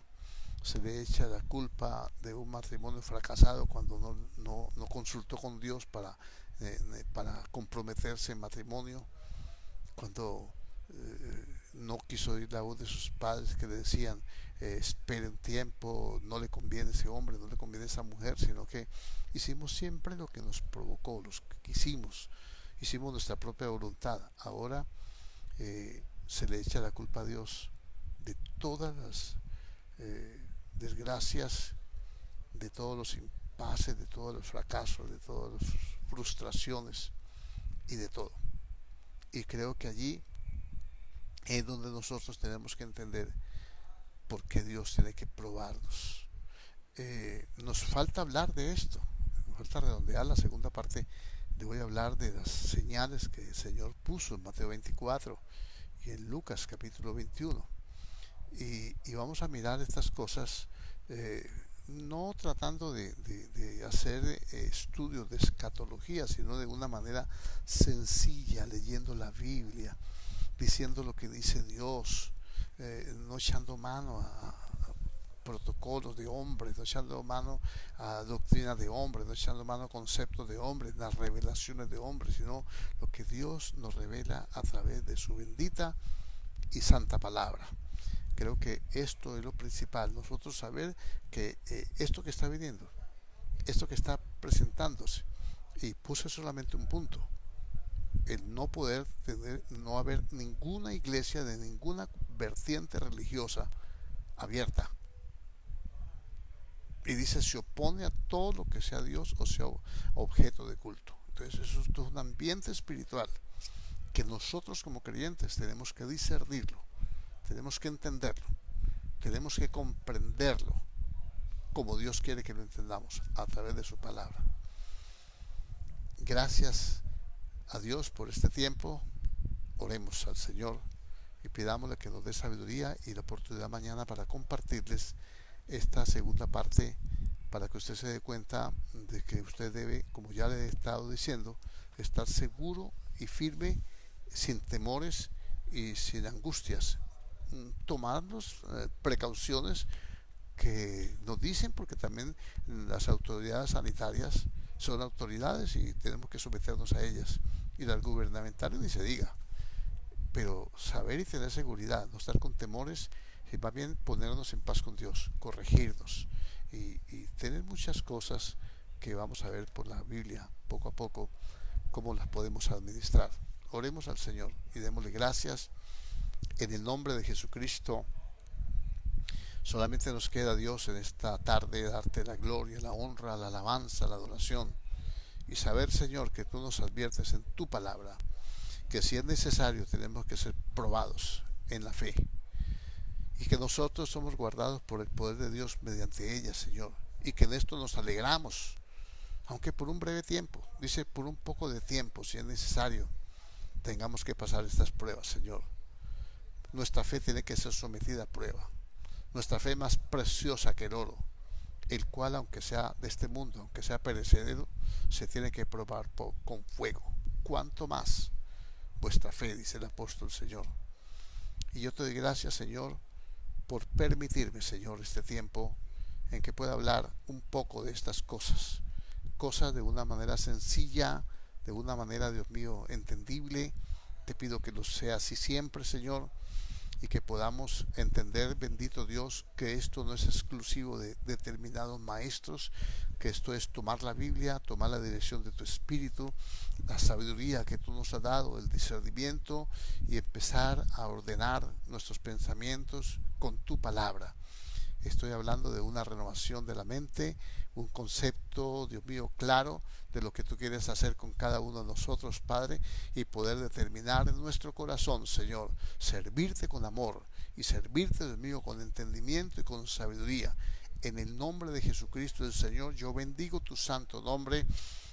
Se le echa la culpa de un matrimonio fracasado cuando no consultó con Dios para comprometerse en matrimonio, cuando no quiso oír la voz de sus padres que le decían espere un tiempo, no le conviene ese hombre, no le conviene esa mujer, sino que hicimos siempre lo que nos provocó, lo que quisimos, hicimos nuestra propia voluntad. Ahora se le echa la culpa a Dios de todas las desgracias, de todos los impases, de todos los fracasos, de todas las frustraciones y de todo. Y creo que allí es donde nosotros tenemos que entender por qué Dios tiene que probarnos. Nos falta hablar de esto, nos falta redondear la segunda parte. Le voy a hablar de las señales que el Señor puso en Mateo 24 y en Lucas capítulo 21. Y vamos a mirar estas cosas, no tratando de hacer estudios de escatología, sino de una manera sencilla, leyendo la Biblia, diciendo lo que dice Dios, no echando mano a protocolos de hombres, no echando mano a doctrina de hombres, no echando mano a conceptos de hombres, las revelaciones de hombres, sino lo que Dios nos revela a través de su bendita y santa palabra. Creo que esto es lo principal, nosotros saber que esto que está viniendo, esto que está presentándose, y puse solamente un punto: el no poder tener, no haber ninguna iglesia de ninguna vertiente religiosa abierta. Y dice, se opone a todo lo que sea Dios o sea objeto de culto. Entonces eso es un ambiente espiritual que nosotros como creyentes tenemos que discernirlo, tenemos que entenderlo, tenemos que comprenderlo como Dios quiere que lo entendamos, a través de su palabra. Gracias a Dios por este tiempo. Oremos al Señor y pidámosle que nos dé sabiduría y la oportunidad mañana para compartirles esta segunda parte, para que usted se dé cuenta de que usted debe, como ya le he estado diciendo, estar seguro y firme, sin temores y sin angustias, tomarnos precauciones que nos dicen, porque también las autoridades sanitarias son autoridades y tenemos que someternos a ellas, y las gubernamentales ni se diga. Pero saber y tener seguridad, no estar con temores, y más bien ponernos en paz con Dios, corregirnos y tener muchas cosas que vamos a ver por la Biblia poco a poco, cómo las podemos administrar. Oremos al Señor y démosle gracias en el nombre de Jesucristo. Solamente nos queda, Dios, en esta tarde darte la gloria, la honra, la alabanza, la adoración, y saber, Señor, que tú nos adviertes en tu palabra que si es necesario tenemos que ser probados en la fe, y que nosotros somos guardados por el poder de Dios mediante ella, Señor, y que en esto nos alegramos, aunque por un breve tiempo, dice por un poco de tiempo, si es necesario, tengamos que pasar estas pruebas, Señor. Nuestra fe tiene que ser sometida a prueba, nuestra fe más preciosa que el oro, el cual, aunque sea de este mundo, aunque sea perecedero, se tiene que probar con fuego. ¿Cuánto más vuestra fe?, dice el apóstol Señor. Y yo te doy gracias, Señor, por permitirme, Señor, este tiempo en que pueda hablar un poco de estas cosas de una manera sencilla, de una manera, Dios mío, entendible. Te pido que lo sea así siempre, Señor, y que podamos entender, bendito Dios, que esto no es exclusivo de determinados maestros, que esto es tomar la Biblia, tomar la dirección de tu Espíritu, la sabiduría que tú nos has dado, el discernimiento, y empezar a ordenar nuestros pensamientos con tu palabra. Estoy hablando de una renovación de la mente, un concepto, Dios mío, claro de lo que tú quieres hacer con cada uno de nosotros, Padre, y poder determinar en nuestro corazón, Señor, servirte con amor y servirte, Dios mío, con entendimiento y con sabiduría. En el nombre de Jesucristo el Señor, yo bendigo tu santo nombre.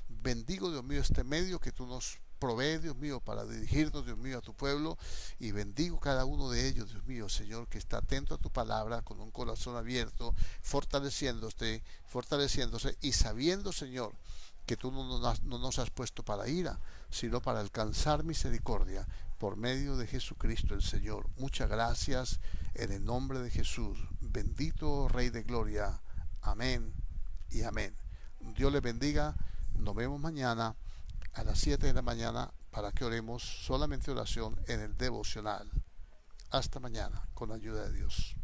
Bendigo, Dios mío, este medio que tú nos provee, Dios mío, para dirigirnos, Dios mío, a tu pueblo, y bendigo cada uno de ellos, Dios mío, Señor, que está atento a tu palabra, con un corazón abierto, fortaleciéndose y sabiendo, Señor, que tú no nos has puesto para ira, sino para alcanzar misericordia por medio de Jesucristo el Señor. Muchas gracias en el nombre de Jesús. Bendito Rey de Gloria. Amén y amén. Dios le bendiga. Nos vemos mañana a las 7 de la mañana para que oremos solamente oración en el devocional. Hasta mañana, con la ayuda de Dios.